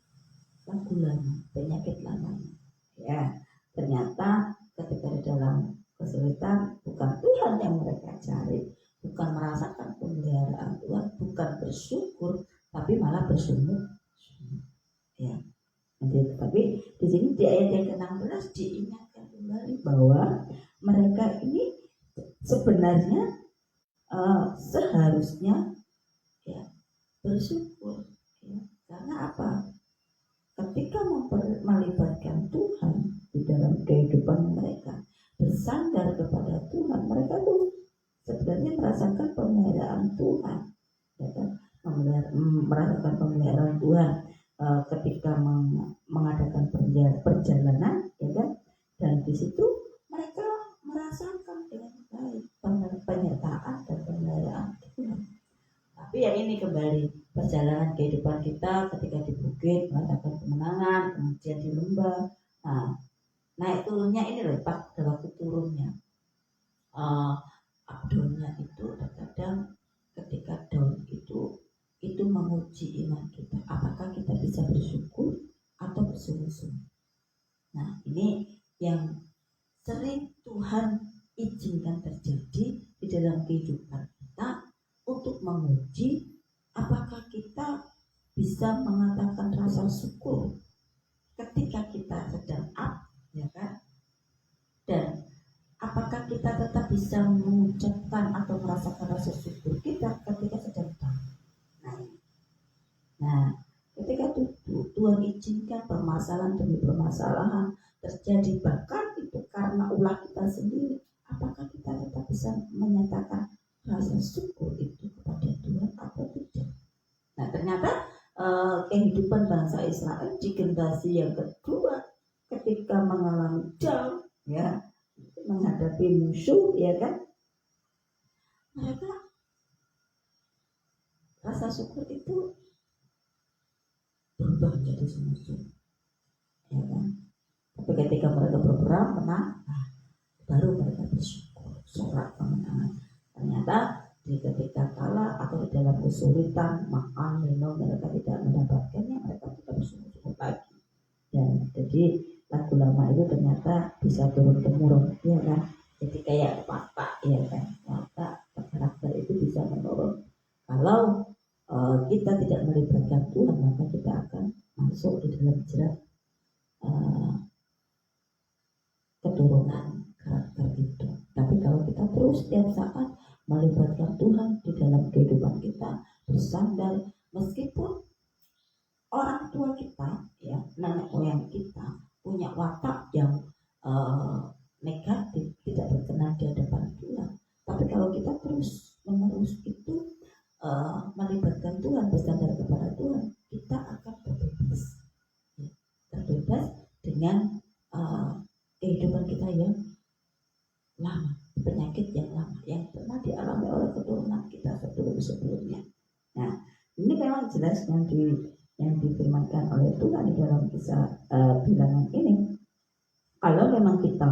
lagu lama, penyakit lamanya, ya, ternyata ketika di dalam kesulitan bukan Tuhan yang mereka cari, bukan merasakan pemeliharaan Tuhan, bukan bersyukur, tapi malah bersungut, ya. Tapi di sini di ayat yang ke-16 diingatkan kembali bahwa mereka ini sebenarnya seharusnya, ya, bersyukur, ya. Karena apa? Ketika melibatkan Tuhan di dalam kehidupan mereka, bersandar kepada Tuhan, mereka tuh sebenarnya merasakan pemeliharaan Tuhan, ya kan? Merasakan pemeliharaan Tuhan ketika mengadakan perjalanan, ya kan? Dan di situ mereka merasakan dengan baik penyertaan dan pemeliharaan Tuhan. Tapi ya ini kembali perjalanan kehidupan kita ketika di bukit merasakan kemenangan, kemudian di lembah. Nah, naik turunnya ini loh, pada waktu turunnya Abdonnya itu terkadang ketika down itu menguji iman kita, apakah kita bisa bersyukur atau bersungguh-sungguh. Nah, ini yang sering Tuhan izinkan terjadi di dalam kehidupan kita untuk menguji apakah bisa mengatakan rasa syukur ketika kita sedang up, ya kan? Dan apakah kita tetap bisa mengucapkan atau merasakan rasa syukur kita ketika sedang down? Nah, ketika Tuhan izinkan permasalahan demi permasalahan terjadi, bahkan itu karena ulah kita sendiri, apakah kita tetap bisa menyatakan rasa syukur itu kepada Tuhan atau tidak? Nah, ternyata kehidupan bangsa Israel di generasi yang kedua ketika mengalami down, ya, menghadapi musuh, ya kan, mereka rasa syukur itu berubah menjadi musuh, ya kan. Tapi ketika mereka berperang menang, baru mereka bersyukur, sorak kemenangan. Ternyata ketika kalah atau di dalam kesulitan makan minum mereka tidak mendapatkannya, mereka tetap bersyukur lagi. Dan jadi lagu lama itu ternyata bisa turun temurun, ya kan. Jadi kayak watak, ya kan, watak karakter itu bisa menurun. Kalau kita tidak melibatkan Tuhan, maka kita akan masuk di dalam jerat keturunan karakter itu. Tapi kalau kita terus setiap saat melibatkan Tuhan di dalam kehidupan kita, bersandar, meskipun orang tua kita, ya, nenek moyang kita punya watak yang negatif, tidak berkenan di hadapan Tuhan, tapi kalau kita terus menerus itu melibatkan Tuhan, bersandar kepada Tuhan, kita akan terbebas, ya, terbebas dengan kehidupan kita yang lama, penyakit yang lama yang pernah dialami oleh keturunan kita sebelumnya. Nah, ini memang jelas yang difirmankan oleh Tuhan di dalam kisah bilangan ini. Kalau memang kita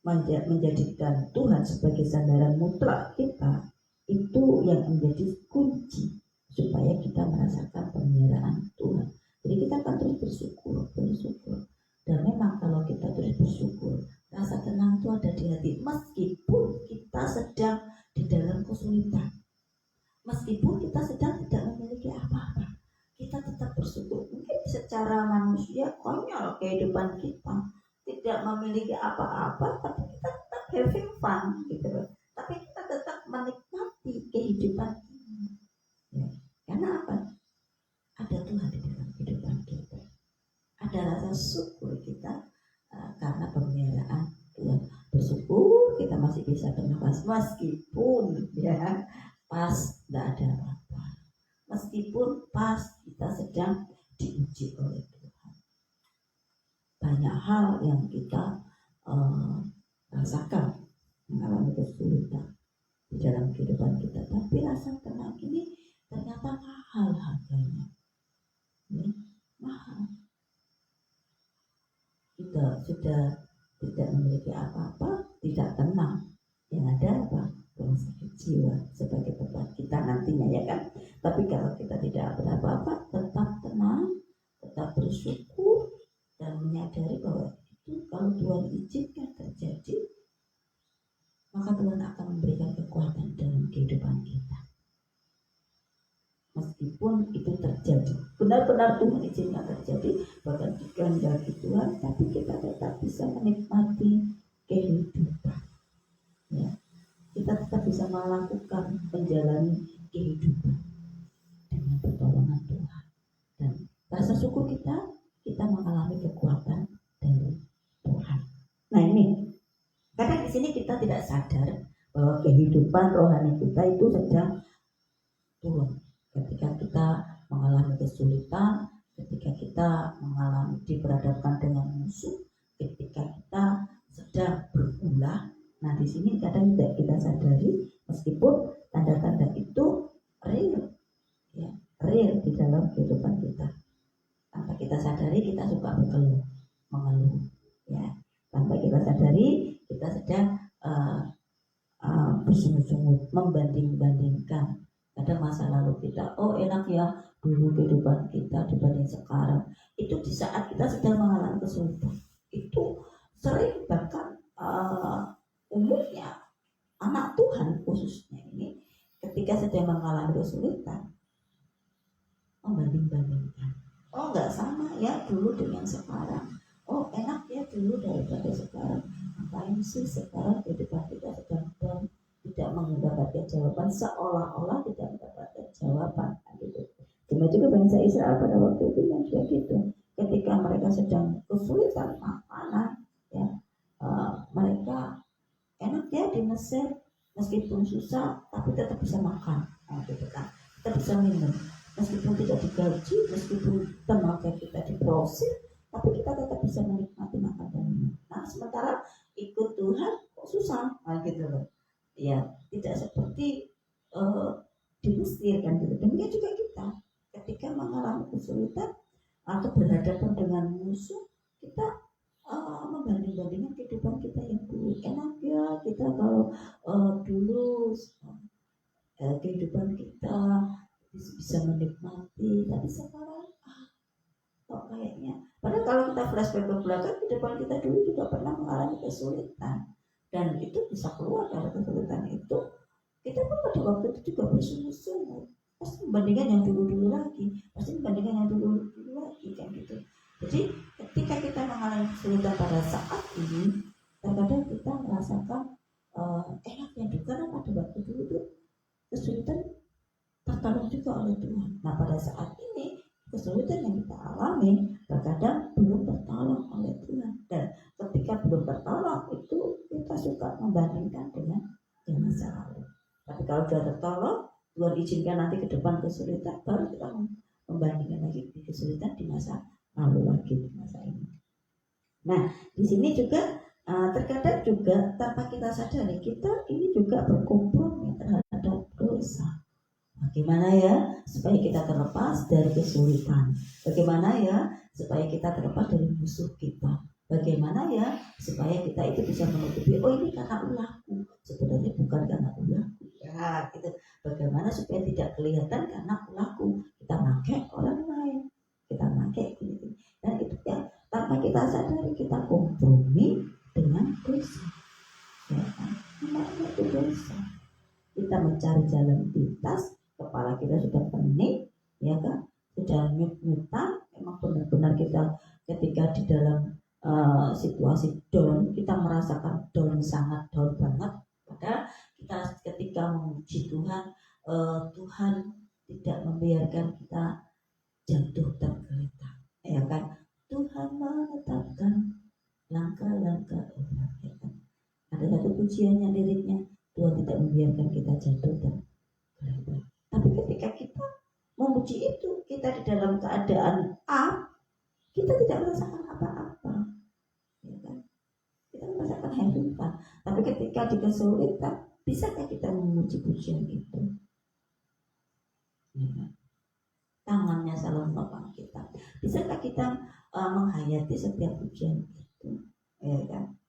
menjadikan Tuhan sebagai sandaran mutlak kita, itu yang menjadi kunci supaya kita merasakan pemeliharaan Tuhan. Jadi kita akan terus bersyukur. Dan memang kalau kita terus bersyukur, rasa tenang itu ada di hati, meskipun kita sedang di dalam kesulitan, meskipun kita sedang tidak memiliki apa-apa, kita tetap bersyukur. Mungkin secara manusia konyol kehidupan kita, tidak memiliki apa-apa, tapi kita tetap having fun, gitu loh. Tapi kita tetap menikmati kehidupan ini, ya. Karena apa? Ada Tuhan di dalam kehidupan kita, ada rasa syukur kita karena pemeliharaan Tuhan. Bersyukur kita masih bisa bernafas, meskipun, ya, pas tidak ada apa-apa, meskipun pas kita sedang diuji oleh Tuhan. Banyak hal yang kita rasakan, mengalami kesulitan di dalam kehidupan kita, tapi rasa tenang ini ternyata mahal harganya, ya, mahal. Kita sudah tidak memiliki apa-apa, tidak tenang, yang ada apa? Rumah sakit jiwa sebagai tempat kita nantinya, ya kan. Tapi kalau kita tidak apa-apa, tetap tenang, tetap bersyukur, dan menyadari bahwa itu kalau Tuhan izinkan terjadi, maka Tuhan akan memberikan kekuatan dalam kehidupan kita. Meskipun itu terjadi, benar-benar Tuhan izinkan terjadi, bahkan dikehendaki Tuhan, tapi kita tetap bisa menikmati kehidupan, ya. Kita tetap bisa melakukan, menjalani kehidupan dengan pertolongan Tuhan. Dan rasa syukur kita mengalami kekuatan dari Tuhan. Nah ini, karena di sini kita tidak sadar bahwa kehidupan rohani kita itu sedang turun. Ketika kita mengalami kesulitan, ketika kita mengalami diperhadapkan dengan musuh, ketika kita sedang berulah. Nah di sini kadang tidak kita sadari, meskipun tanda-tanda itu real, ya, real di dalam kehidupan kita. Tanpa kita sadari kita suka mengeluh, ya. Tanpa kita sadari kita sedang bersungut-sungut, membanding-bandingkan. Kadang masa lalu kita, oh enak ya dulu kehidupan kita dibanding sekarang. Itu di saat kita sedang mengalami kesulitan. Itu sering, bahkan umumnya anak Tuhan khususnya ini ketika sedang mengalami kesulitan, membanding-bandingkan. Oh nggak sama ya dulu dengan sekarang. Oh enak ya dulu daripada sekarang. Ngapain sih sekarang kehidupan kita sedang down, tidak mendapatkan jawaban, seolah-olah tidak mendapatkan jawaban gitu. Cuma juga bangsa Israel pada waktu itu yang juga gitu. Ketika mereka sedang kesulitan makanan, ya mereka enak ya di Mesir, meskipun susah tapi tetap bisa makan, gitu kan, tetap bisa minum, meskipun tidak digaji, meskipun tenaga kita diproses, tapi kita tetap bisa menikmati makan dan minum. Nah sementara ikut Tuhan kok susah, gitu loh. Ya tidak seperti di Mesir kan gitu. Demikian juga kita ketika mengalami kesulitan atau berhadapan dengan musuh, kita membanding-bandingkan kehidupan kita yang dulu enak ya kita kalau dulu kehidupan kita bisa menikmati, tapi sekarang kok kayaknya, padahal kalau kita flashback ke belakang, kehidupan kita dulu juga pernah mengalami kesulitan dan itu bisa keluar dari kesulitan itu. Kita pun pada waktu itu juga bersungguh-sungguh, pasti membandingkan yang dulu-dulu lagi, pasti membandingkan yang dulu-dulu lagi kan gitu. Jadi ketika kita mengalami kesulitan pada saat ini, terkadang kita merasakan enaknya juga karena pada waktu dulu itu kesulitan tertolong juga oleh Tuhan. Nah pada saat ini kesulitan yang kita alami terkadang belum tertolong oleh Tuhan, dan ketika belum tertolong itu kita suka membandingkan dengan yang masa lalu. Tapi kalau sudah tertolong, Tuhan izinkan nanti ke depan kesulitan, baru kita membandingkan lagi kesulitan di masa lalu lagi di masa ini. Nah di sini juga terkadang juga tanpa kita sadari kita ini juga berkompromi terhadap dosa. Bagaimana ya supaya kita terlepas dari kesulitan? Bagaimana ya supaya kita terlepas dari musuh kita? Bagaimana ya supaya kita itu bisa menutupi, oh ini karena ulahku, sebenarnya bukan karena ulahku. Ya gitu. Bagaimana supaya tidak kelihatan karena ulahku, kita pakai orang lain, kita pakai gitu. Dan itu ya tanpa kita sadari kita kompromi dengan dosa. Ya kan? Namanya itu dosa. Kita mencari jalan pintas, kepala kita sudah pening, ya kan, sudah nyut-nyutan, memang benar-benar kita ketika di dalam situasi down, kita merasakan down, sangat down banget. Padahal kita ketika memuji Tuhan, Tuhan tidak membiarkan kita jatuh tergeletak, ya kan. Tuhan menetapkan langkah-langkah orang, ya kan. Ada satu pujiannya liriknya, Tuhan tidak membiarkan kita jatuh tergeletak. Tapi ketika kita memuji itu, kita di dalam keadaan A, kita tidak merasakan apa-apa, ya kan? Kita merasakan having fun. Tapi ketika di kesulitan, bisakah kita memuji pujian itu? Ya kan? Tangannya selalu menopang kita. Bisakah kita menghayati setiap pujian itu? Ya kan?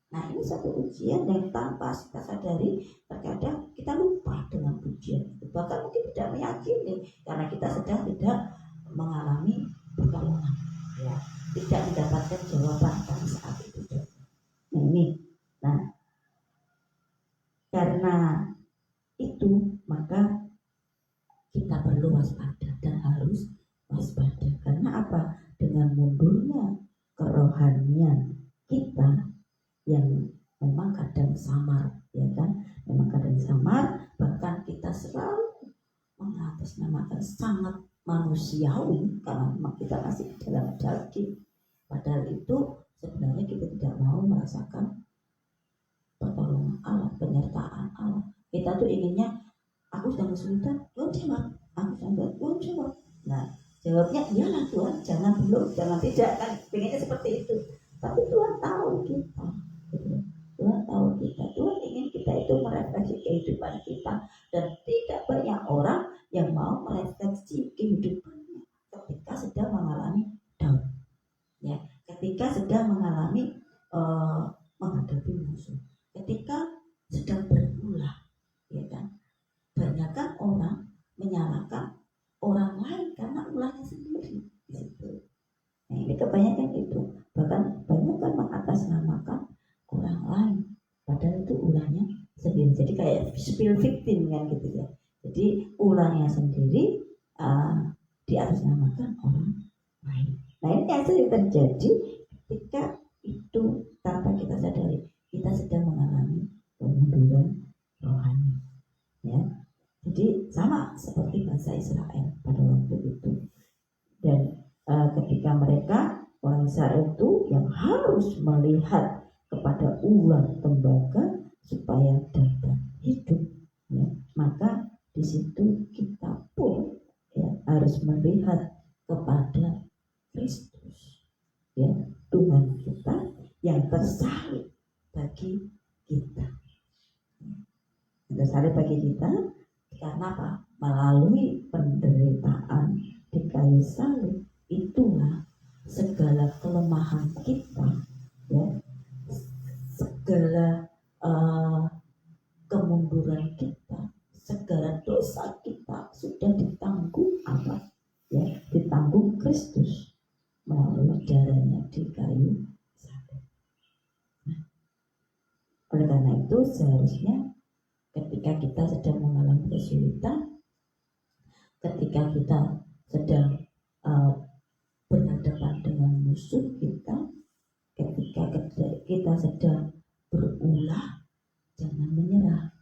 Nah ini satu ujian yang tanpa kita sadari terkadang kita lupa dengan pujian itu, bahkan mungkin tidak meyakini karena kita sedang tidak mengalami pertolongan, ya, tidak mendapatkan jawaban pada saat itu. Nah ini, nah karena itu maka kita perlu waspada dan harus waspada. Karena apa? Dengan mundurnya kerohanian kita yang memang kadang samar, ya kan, memang kadang samar, bahkan kita selalu mengatasnamakan sangat manusiawi karena memang kita masih di dalam daging. Padahal itu sebenarnya kita tidak mau merasakan pertolongan Allah, penyertaan Allah. Kita tuh inginnya, aku sedang kesulitan, Tuhan jawab, aku sedang Tuhan jawab. Nah jawabnya iyalah Tuhan, jangan belum, jangan tidak, kan pengennya seperti itu. Tapi Tuhan tahu kita, Tuhan tahu kita, Tuhan ingin kita itu merefleksi kehidupan kita, dan tidak banyak orang yang mau merefleksi kehidupannya ketika sedang mengalami down, ya, ketika sedang mengalami menghadapi musuh, ketika sedang berulah, ya kan. Banyakkan orang menyalahkan orang lain karena ulahnya sendiri gitu. Nah ini kebanyakan itu, bahkan banyak kan mengatasnamakan orang lain padahal itu ulahnya sendiri. Jadi kayak spill victim kan gitu ya. Jadi ulahnya sendiri diatasnamakan orang lain. Nah ini yang sering terjadi ketika itu tanpa kita sadari kita sedang mengalami kemunduran rohani, ya. Jadi sama seperti bangsa Israel pada waktu itu. Dan ketika mereka orang Israel itu yang harus melihat kepada ular tembaga supaya dapat hidup, ya. Maka di situ kita pun ya harus melihat kepada Kristus, ya, Tuhan kita yang tersalib bagi kita. Tersalib bagi kita karena apa? Melalui penderitaan di kayu salib itulah segala kelemahan kita, ya, segala kemunduran kita, segala dosa kita sudah ditanggung apa? Ya, ditanggung Kristus melalui darahnya di kayu salib. Nah, oleh karena itu seharusnya ketika kita sedang mengalami kesulitan, ketika kita sedang berhadapan dengan musuh kita, ketika kita sedang berulah, jangan menyerah.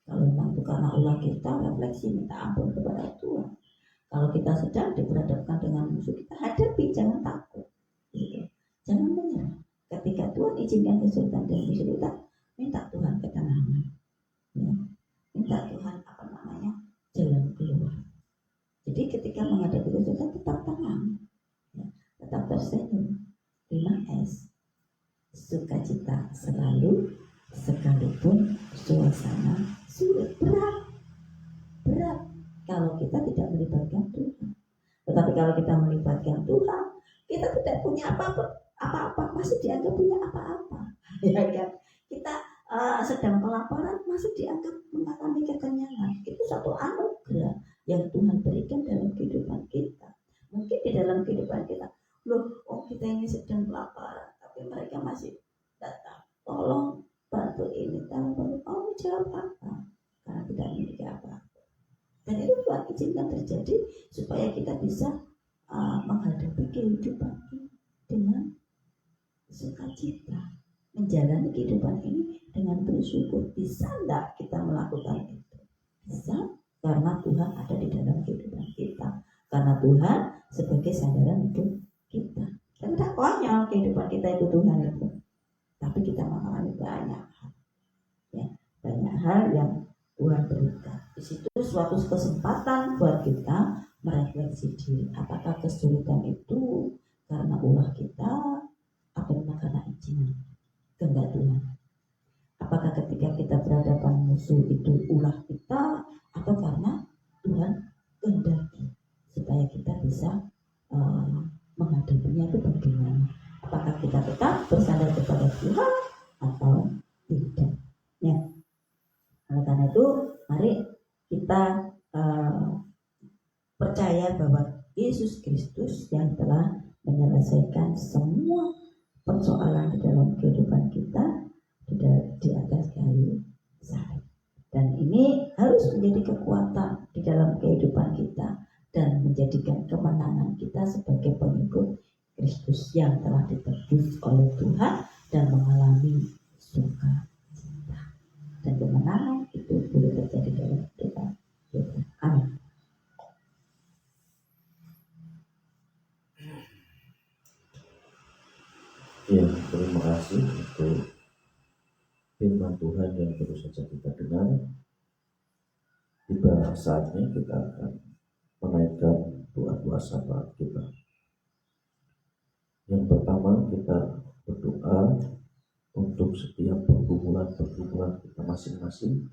Kalau memang itu karena ulah kita, refleksi minta ampun kepada Tuhan. Kalau kita sedang diperhadapkan dengan musuh, kita hadapi, jangan takut, gitu. Jangan menyerah. Ketika Tuhan izinkan kesulitan dan kesulitan, minta Tuhan ketenangan, ya. Minta Tuhan jalan keluar. Jadi ketika menghadapi kesulitan tetap tenang, ya. Tetap tersenyum, 5S, sukacita selalu sekalipun suasana sulit, berat kalau kita tidak melibatkan Tuhan. Tetapi kalau kita melibatkan Tuhan, kita tidak punya apa-apa, masih dianggap punya apa-apa, ya kan? Kita sedang kelaparan masih dianggap mengalami kekenyangan. Itu satu anugerah yang Tuhan berikan dalam kehidupan kita. Mungkin di dalam kehidupan kita, kita ini sedang kelaparan, tapi mereka masih datang, tolong bantu ini, tolong jawab apa? Karena tidak memiliki apa-apa. Dan itu Tuhan izinkan terjadi supaya kita bisa menghadapi kehidupan ini dengan sukacita, menjalani kehidupan ini dengan bersyukur. Bisa enggak kita melakukan itu? Bisa, karena Tuhan ada di dalam kehidupan kita, karena Tuhan sebagai sandaran hidup kita. Dan tidak konyol kehidupan kita itu Tuhan itu, tapi kita mengalami banyak hal, ya, banyak hal yang Tuhan berikan. Di situ suatu kesempatan buat kita merefleksi diri, apakah kesulitan itu karena ulah kita atau karena izinan kehendak Tuhan. Apakah ketika kita berhadapan musuh itu ulah kita atau karena Tuhan kehendaki supaya kita bisa menghadapinya itu bagaimana? Apakah kita tetap bersandar kepada Tuhan atau tidak? Ya. Oleh karena itu, mari kita percaya bahwa Yesus Kristus yang telah menyelesaikan semua persoalan di dalam kehidupan kita di atas kayu salib. Dan ini harus menjadi kekuatan di dalam kehidupan kita dan menjadikan kemenangan kita sebagai pengikut Kristus yang telah ditebus oleh Tuhan dan mengalami sukacita. Dan kemenangan itu boleh terjadi dalam kehidupan kita. Amin. Ya, terima kasih untuk firman Tuhan yang baru saja kita dengar. Tiba saatnya kita akan menaikkan doa-doa syafaat kita. Yang pertama, kita berdoa untuk setiap pergumulan kita masing-masing.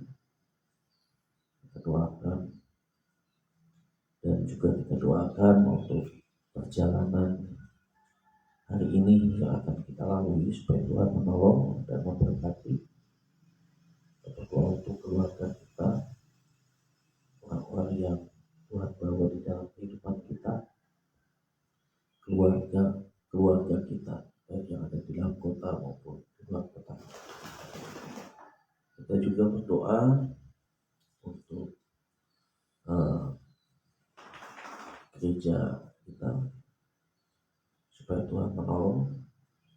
Kita doakan, dan juga kita doakan untuk perjalanan hari ini yang akan kita lalui supaya Tuhan menolong dan memberkati. Kita berdoa untuk keluarga kita, orang-orang yang Tuhan bawa di dalam kehidupan kita, keluarga kita, baik yang ada di dalam kota maupun di luar kota. Kita juga berdoa untuk gereja kita, supaya Tuhan menolong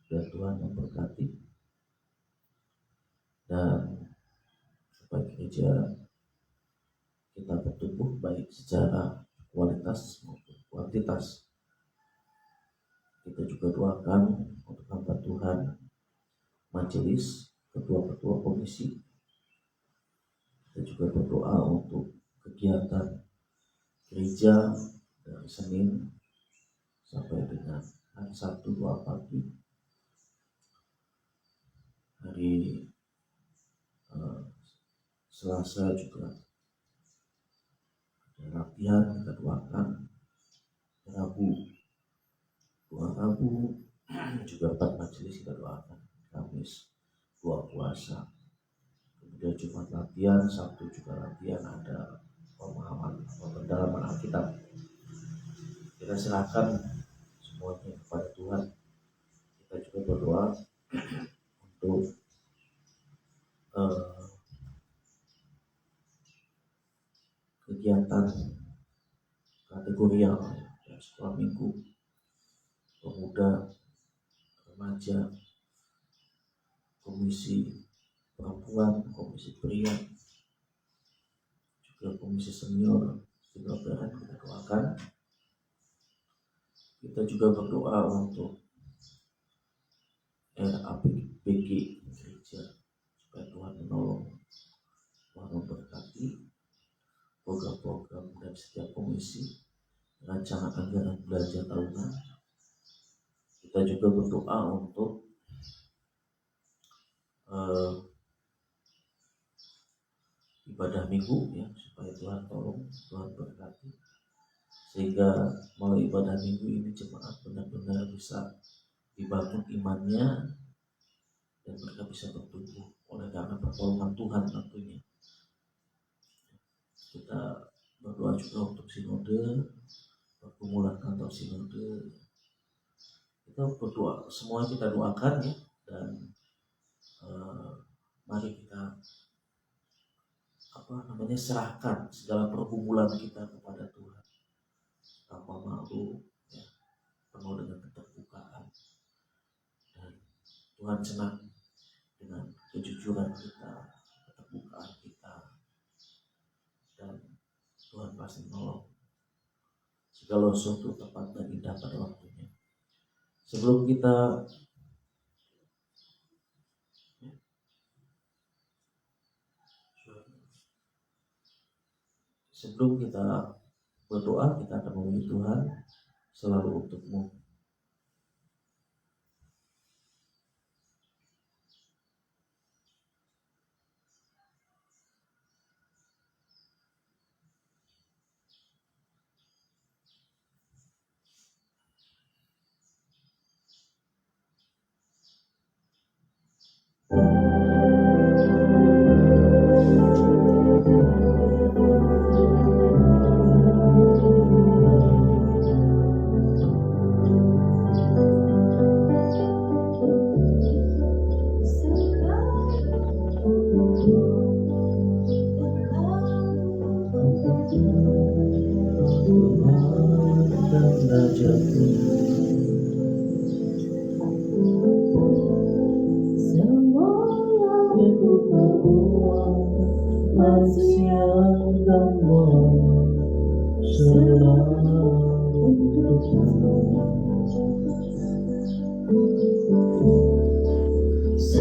dan Tuhan memberkati, dan supaya gereja kita bertumbuh baik secara kualitas maupun kuantitas. Kita juga doakan untuk hamba Tuhan, majelis, ketua-ketua komisi. Kita juga berdoa untuk kegiatan gereja dari Senin sampai dengan hari Sabtu 2 pagi. Hari Selasa juga ada latihan, kita doakan. Rabu juga 4 majelis kita doakan. Kamis 2 puasa. Kemudian Jumat latihan, Sabtu juga latihan, ada pemahaman atau pendalaman Alkitab. Kita serahkan semuanya kepada Tuhan. Kita juga berdoa untuk kegiatan kategorial ya, sekolah minggu, pemuda, remaja, komisi perempuan, komisi pria, juga komisi senior, barat kita doakan. Kita juga berdoa untuk RAPBG gereja, supaya Tuhan menolong, Tuhan memberkati program-program dan setiap komisi, rancangan anggaran belanja tahunan. Kita juga berdoa untuk ibadah minggu ya, supaya Tuhan tolong, Tuhan berkati, sehingga melalui ibadah minggu ini jemaat benar-benar bisa dibangun imannya dan mereka bisa bertumbuh oleh karena pertolongan Tuhan tentunya. Kita berdoa juga untuk sinode, pergumulan kantor sinode. Kita berdoa, semua kita doakan ya, dan mari kita serahkan segala pergumulan kita kepada Tuhan tanpa malu ya, penuh dengan keterbukaan, dan Tuhan senang dengan kejujuran kita, keterbukaan kita, dan Tuhan pasti menolong segala sesuatu tepat dan indah pada waktunya. Sebelum kita berdoa, kita akan memuji Tuhan selalu untukmu.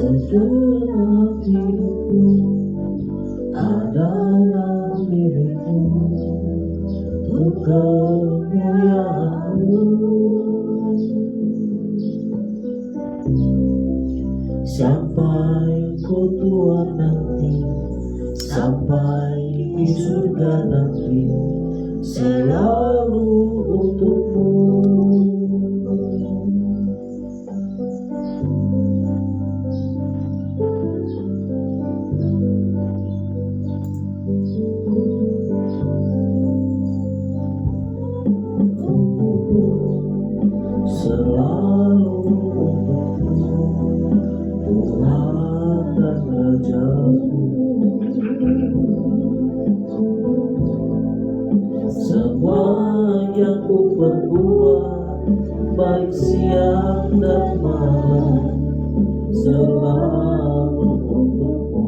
Segenap hidupku adalah milikmu, untuk kemuliaan-Mu. Sampai ku tua nanti, sampai di surga nanti, selalu untuk-Mu. Selalu Tuhan dan Raja-Mu. Semua yang ku perbuat, baik siang dan malam, selalu untukmu.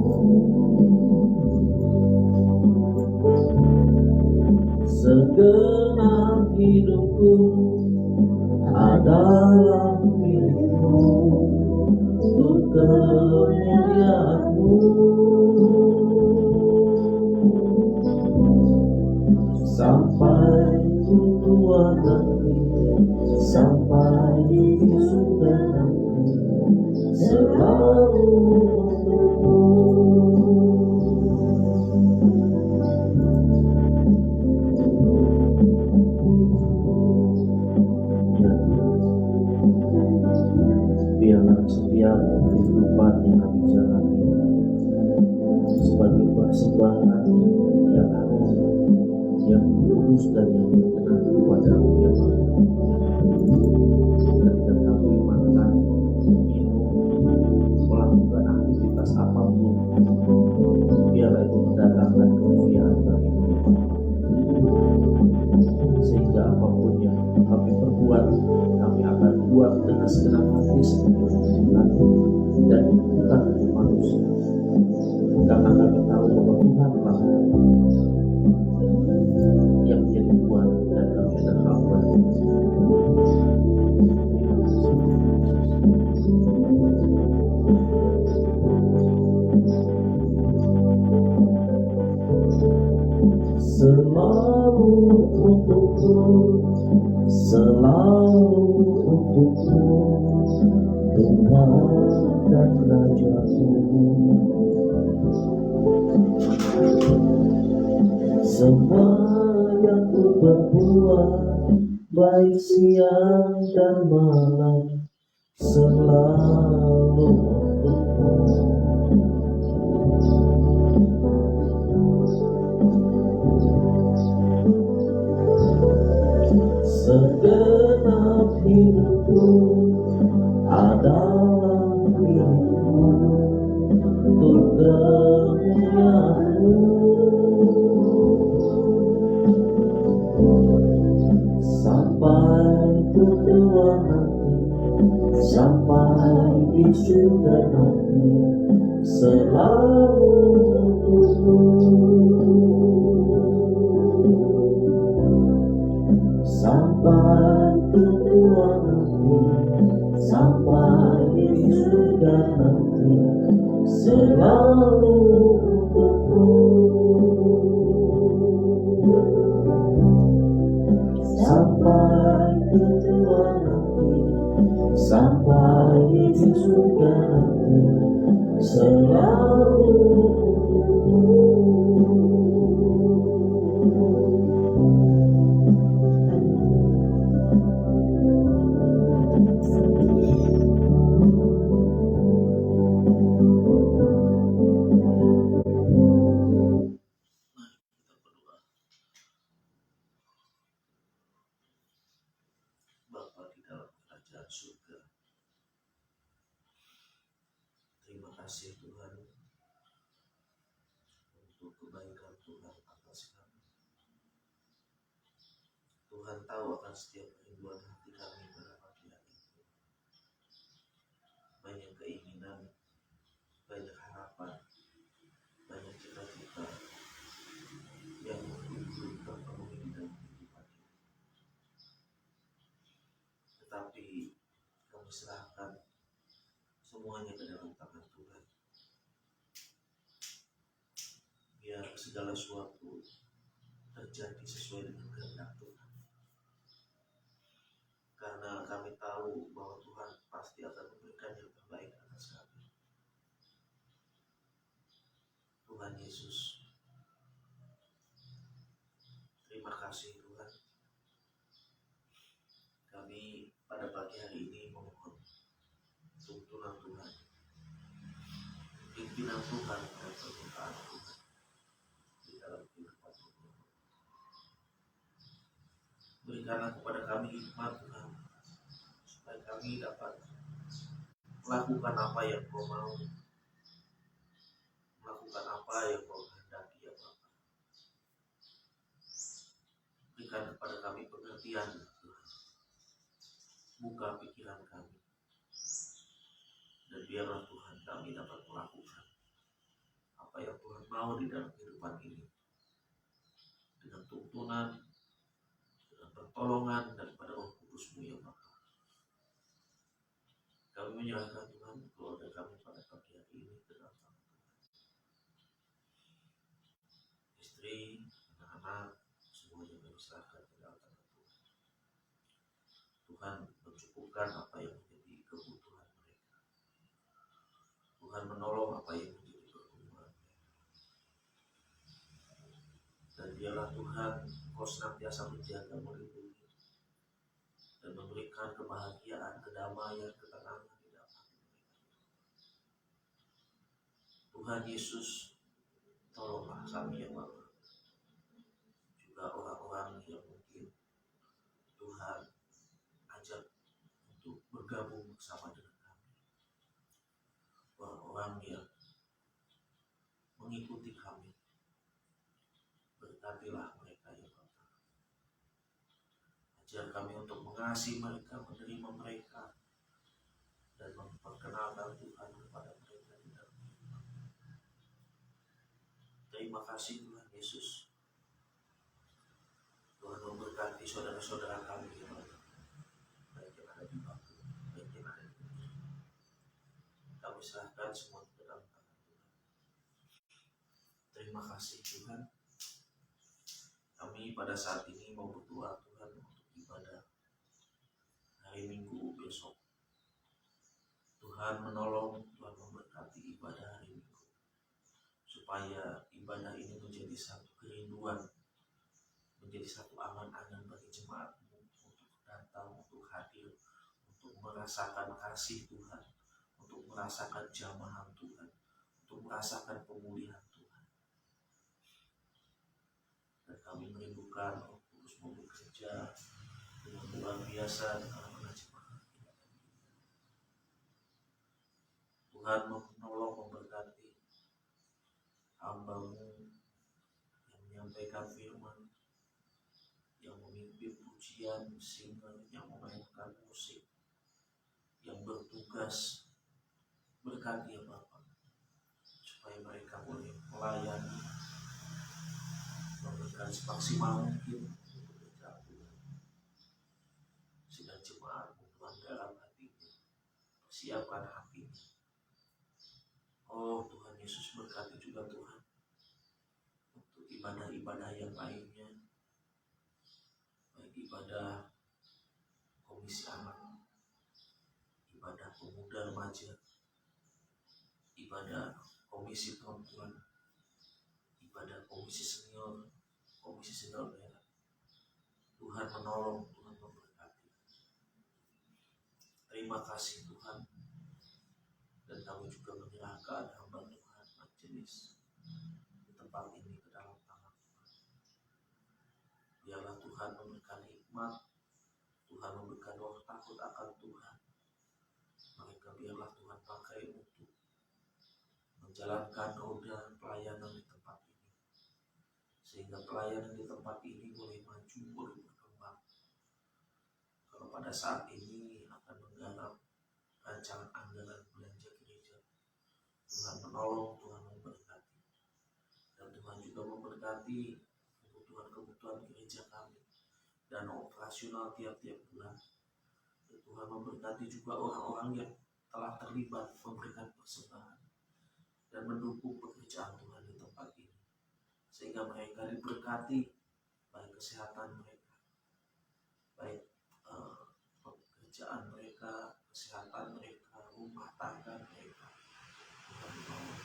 Segenap hidupku adalah milikmu, untuk kemuliaan-Mu. Sampai ku tua nanti, sampai di surga nanti, selalu untukmu. Ya, biarlah setiap kehidupan yang kami jalani sebagai persembahan yang harum, yang kudus dan yang berkenan kepada-Mu ya Allah. Ketika kami makan, minum, melakukan aktivitas apapun, biarlah itu mendatangkan kemuliaan bagi-Mu ya Allah. Sehingga apapun yang kami perbuat, kami akan buat dengan segenap hati sebagai Tuhan dan bukan untuk manusia. Karena kami tahu bahwa Tuhanlah yang menjadi Tuhan dan kami adalah hamba. Terima kasih. Selalu untukmu, selalu untukmu, Tuhan dan Raja-Ku. Semua yang ku perbuat, baik siang dan malam, selalu untukmu. Segenap hidupku adalah milikmu, untuk kemuliaan-Mu. Sampai ku tua nanti, sampai di surga nanti, selalu untukmu. Sampai ku tua nanti, sampai di surga nanti, selalu untukmu. Sampai ku tua nanti, sampai di surga nanti, selalu untukmu. Bapa di dalam kerajaan surga, terima kasih Tuhan untuk kebaikan Tuhan atas kami. Tuhan tahu akan setiap kerinduan hati kami pada pagi hari ini. Banyak keinginan, banyak harapan, banyak cita-cita yang belum terpenuhi di dalam kehidupan ini. Tetapi kami serahkan semuanya ke dalam tangan Tuhan. Biar segala sesuatu terjadi sesuai dengan kehendak Tuhan. Karena kami tahu bahwa Tuhan pasti akan memberikan yang terbaik atas kami. Tuhan Yesus, terima kasih Tuhan. Kami pada pagi hari ini memohon tuntunan Tuhan, pimpinan Tuhan dan permintaan Tuhan di dalam kehidupan Tuhan. Berikanlah kepada kami hikmat Tuhan, supaya kami dapat melakukan apa yang Kau mau, melakukan apa yang Kau kehendaki ya Bapa. berikan kepada kami pengertian Tuhan. Buka pikiran kami, dan biarlah Tuhan kami dapat melakukan apa yang Tuhan mau di dalam kehidupan ini, dengan tuntunan, dengan pertolongan daripada Roh Kudus-Mu ya Bapa. Kami menyerahkan Tuhan keluarga kami pada pagi hari ini ke dalam tangan Tuhan. Istri, anak-anak, semuanya kami serahkan ke dalam tangan Tuhan. Tuhan mencukupkan apa yang menjadi kebutuhan mereka. Tuhan menolong apa yang menjadi pergumulan mereka. Dan biarlah Tuhan Kau senantiasa menjaga, melindungi, dan memberikan kebahagiaan, kedamaian, ketenangan di dalam hati mereka. Tuhan Yesus, tolonglah kami ya Bapa. Juga orang-orang yang mungkin Tuhan ajak untuk bergabung bersama dengan kami. Orang-orang yang mengikuti kami, berkatilah mereka ya Bapa. Ajar kami untuk mengasihi mereka, menerima mereka, dan memperkenalkan Tuhan kepada mereka di dalam kehidupan. Terima kasih Tuhan Yesus. Tuhan memberkati saudara-saudara kami ya Bapa, baik yang ada di bangku, baik yang ada di sini. Kami serahkan semua ke dalam tangan Tuhan. Terima kasih Tuhan. Kami pada saat ini mau berdoa Tuhan untuk ibadah hari Minggu besok. Tuhan menolong, Tuhan memberkati ibadah hari Minggu, supaya ibadah ini menjadi satu kerinduan, menjadi satu angan-angan bagi jemaat-Mu untuk datang, untuk hadir, untuk merasakan kasih Tuhan, untuk merasakan jamahan Tuhan, untuk merasakan pemulihan Tuhan. Dan kami merindukan Roh Kudus mau bekerja dengan luar biasa di tengah-tengah jemaat. Tuhan menolong, memberkati hamba-Mu yang menyampaikan firman, yang memimpin pujian, singer, yang memainkan musik, yang bertugas. Berkati ya Bapa, supaya mereka boleh melayani, memberikan semaksimal mungkin untuk kerja Tuhan. Sehingga jemaat-Mu Tuhan dalam hatinya, persiapkan hatinya. Oh Tuhan Yesus, berkati juga Tuhan untuk ibadah-ibadah yang lainnya, baik ibadah komisi anak, ibadah pemuda remaja, ibadah komisi perempuan, ibadah komisi senior merah. Tuhan menolong, Tuhan memberkati. Terima kasih Tuhan. Dan kami juga menyerahkan hamba Tuhan majelis di tempat ini ke dalam tangan Tuhan. Biarlah Tuhan memberikan hikmat, Tuhan memberikan roh takut akan Tuhan. Mereka biarlah Tuhan pakai untuk menjalankan roda pelayanan di tempat ini, sehingga pelayanan di tempat ini boleh maju, boleh berkembang. Kalau pada saat ini akan menggarap rancangan anggaran belanja gereja, Tuhan menolong, Tuhan memberkati, dan Tuhan juga memberkati kebutuhan-kebutuhan gereja kami dan operasional tiap-tiap bulan. Dan Tuhan memberkati juga orang-orang yang telah terlibat memberikan persembahan dan mendukung pekerjaan Tuhan di tempat ini, sehingga mereka diberkati, baik kesehatan mereka, baik pekerjaan mereka, kesehatan mereka, rumah tangga mereka. Tuhan menolong.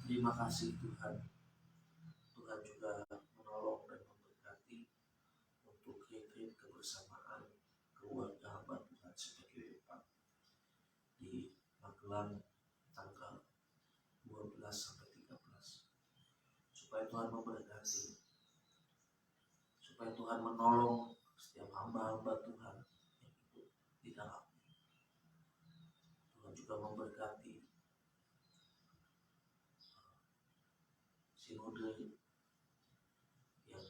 Terima kasih Tuhan. Tuhan juga menolong dan memberkati untuk retreat kebersamaan keluarga hamba Tuhan sebagai depan di Magelang tanggal 12 sampai 13. Supaya Tuhan memberkati, supaya Tuhan menolong setiap hamba-hamba Tuhan yang ikut di dalamnya. Tuhan juga memberkati sinode yang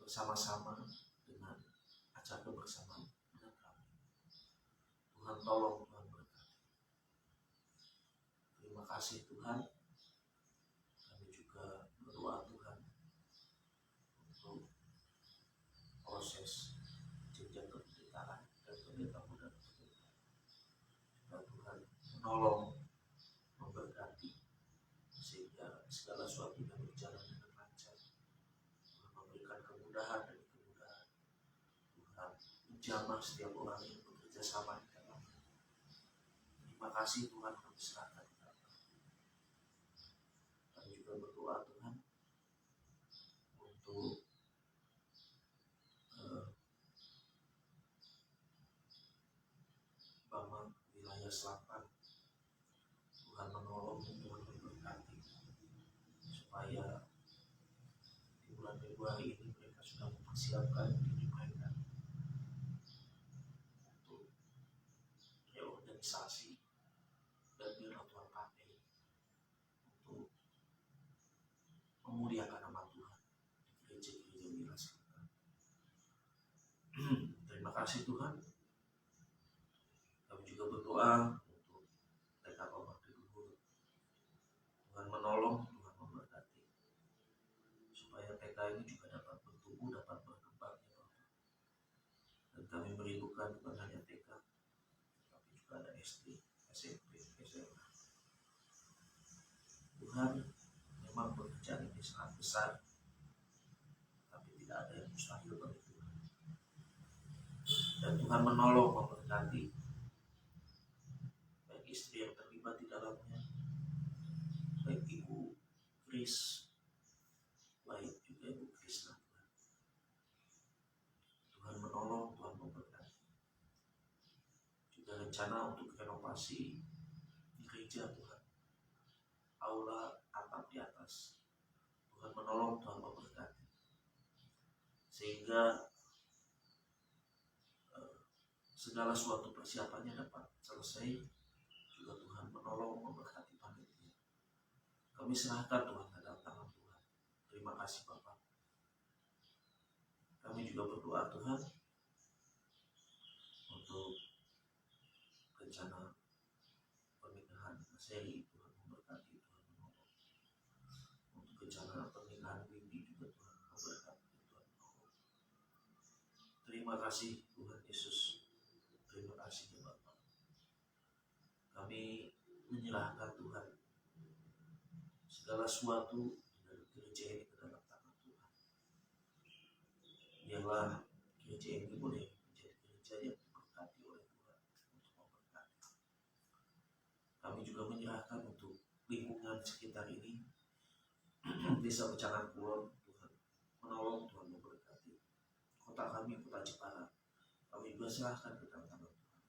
bersama-sama dengan acara kebersamaan dengan kami. Tuhan tolong, Tuhan berkati. Terima kasih Tuhan. Kami juga berdoa Tuhan untuk proses jenjang kepemimpinan dan pendeta muda. Dan Tuhan menolong, memberkati sehingga segala sesuatunya berjalan dengan lancar. Tuhan memberikan kemudahan dan kemudahan. Tuhan menjamah setiap orang yang bekerja sama di dalamnya. Terima kasih Tuhan, kami serahkan di dalam. Kami juga berdoa Tuhan untuk Bambang wilayah selatan. Tuhan menolong, Tuhan memberkati supaya di bulan Februari ini mereka sudah mempersiapkan diri mereka untuk reorganisasi, dan biarlah Tuhan pakai untuk memuliakan nama Tuhan di gereja-gereja wilayah selatan. Terima kasih Tuhan. Kami juga berdoa untuk TK Bakti Luhur. Tuhan menolong, Tuhan memberkati supaya TK ini juga dapat bertumbuh, dapat berkembang ya Bapak. Dan kami merindukan bukan hanya TK, tapi juga ada SD, SMP, SMA. Tuhan, memang pekerjaan ini sangat besar, tapi tidak ada yang mustahil bagi Tuhan. Dan Tuhan menolong, memberkati baik istri yang terlibat di dalamnya, baik Ibu Kris, baik juga Ibu Krisna. Tuhan menolong, Tuhan memberkati. Juga rencana untuk renovasi gereja Tuhan, aula atap di atas. Tuhan menolong, Tuhan memberkati. Sehingga segala suatu persiapannya dapat selesai. Juga Tuhan menolong, memberkati panitia. Kami serahkan Tuhan ke dalam tangan Tuhan. Terima kasih Bapak. Kami juga berdoa Tuhan untuk rencana pernikahan Seri. Tuhan memberkati, Tuhan menolong. Untuk rencana pernikahan Windy juga Tuhan memberkati, Tuhan menolong. Terima kasih Tuhan Yesus. Terima kasih ya Bapak. Kami menyerahkan Tuhan segala sesuatu dari gereja ini ke dalam tangan Tuhan. Biarlah gereja ini boleh menjadi gereja yang diberkati oleh Tuhan untuk memberkati. Kami juga menyerahkan untuk lingkungan sekitar ini, Desa Pecangan Kulon. Tuhan menolong, Tuhan memberkati. Kota kami, Kota Jepara, kami juga serahkan ke dalam tangan Tuhan.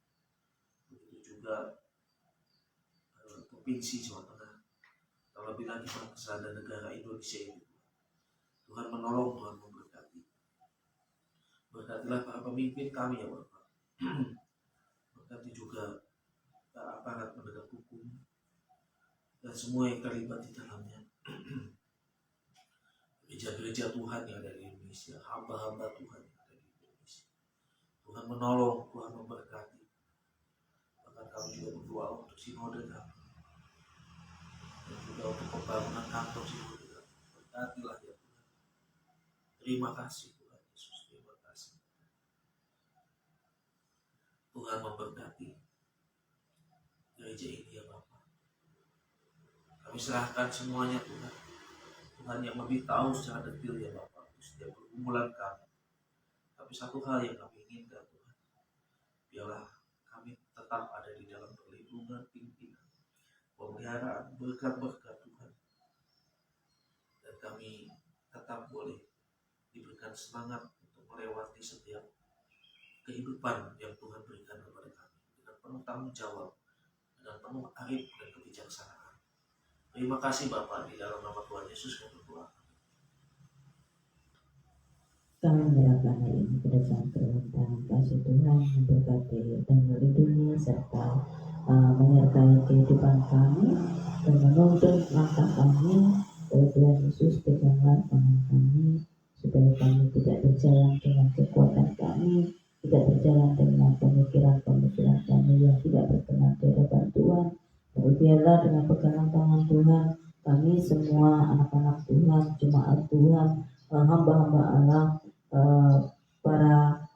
Begitu juga Provinsi Jawa Tengah, terlebih lagi bangsa dan negara Indonesia ini. Tuhan menolong, Tuhan memberkati. Berkatilah para pemimpin kami ya Bapak. Berkati juga aparat penegak hukum dan semua yang terlibat di dalamnya. Gereja-gereja Tuhan yang ada di Indonesia, hamba-hamba Tuhan yang ada di Indonesia. Tuhan menolong, Tuhan memberkati. Bahkan kami juga berdoa untuk sinode kami. Dan juga untuk pembangunan kantor sinode kami. Berkatilah ya Tuhan. Terima kasih Tuhan Yesus, terima kasih. Tuhan memberkati gereja ini ya Bapak. Kami serahkan semuanya Tuhan. Tuhan yang lebih tahu secara detail ya Bapak setiap pergumulan kami. Tapi satu hal yang kami inginkan Tuhan, biarlah kami tetap ada di dalam perlindungan pimpinan, pemeliharaan, berkat-berkat Tuhan. Dan kami tetap boleh diberikan semangat untuk melewati setiap kehidupan yang Tuhan berikan kepada kami dengan penuh tanggung jawab, dengan penuh arif dan kebijaksanaan. Terima kasih Bapak, di dalam nama Tuhan Yesus kami berdoa. Kami menyerahkan hal ini ke depan tangan kasih Tuhan, memberkati dan melindungi serta menyertai kehidupan kami dan menuntun langkah kami. Tuhan Yesus, peganglah tangan kami supaya kami tidak berjalan dengan kekuatan kami, tidak berjalan dengan pemikiran-pemikiran kami yang tidak berkenan di hadapan Tuhan. Tapi biarlah dengan pegangan tangan Tuhan, kami semua anak-anak Tuhan, jemaat Tuhan, hamba-hamba Allah, para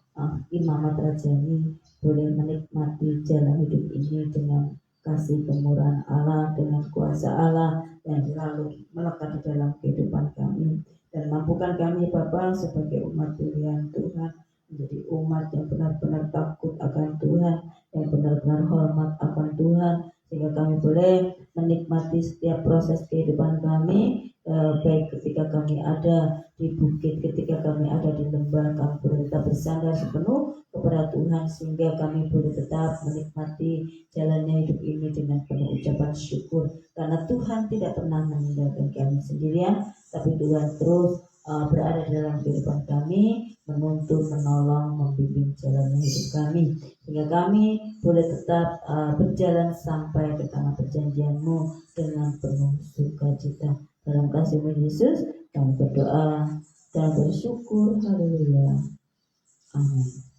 imamat rajani boleh menikmati jalan hidup ini dengan kasih kemurahan Allah, dengan kuasa Allah yang selalu melekat di dalam kehidupan kami. Dan mampukan kami Bapa sebagai umat pilihan Tuhan menjadi umat yang benar-benar takut akan Tuhan, yang benar-benar hormat akan Tuhan, sehingga kami boleh menikmati setiap proses kehidupan kami, baik ketika kami ada di bukit, ketika kami ada di lembah, kami boleh tetap bersandar sepenuh kepada Tuhan, sehingga kami boleh tetap menikmati jalannya hidup ini dengan penuh ucapan syukur, karena Tuhan tidak pernah meninggalkan kami sendirian, tapi Tuhan terus berada dalam kehidupan kami, menuntun, menolong, membimbing jalannya hidup kami, sehingga kami boleh tetap berjalan sampai ke tanah perjanjian-Mu dengan penuh sukacita. Dalam kasih Yesus kami berdoa dan bersyukur. Haleluya. Amin.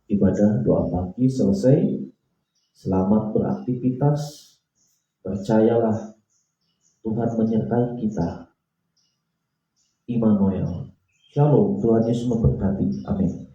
Ibadah doa pagi selesai. Selamat beraktivitas. Percayalah Tuhan menyertai kita. Immanuel. Shalom. Tuhan Yesus memberkati. Amin.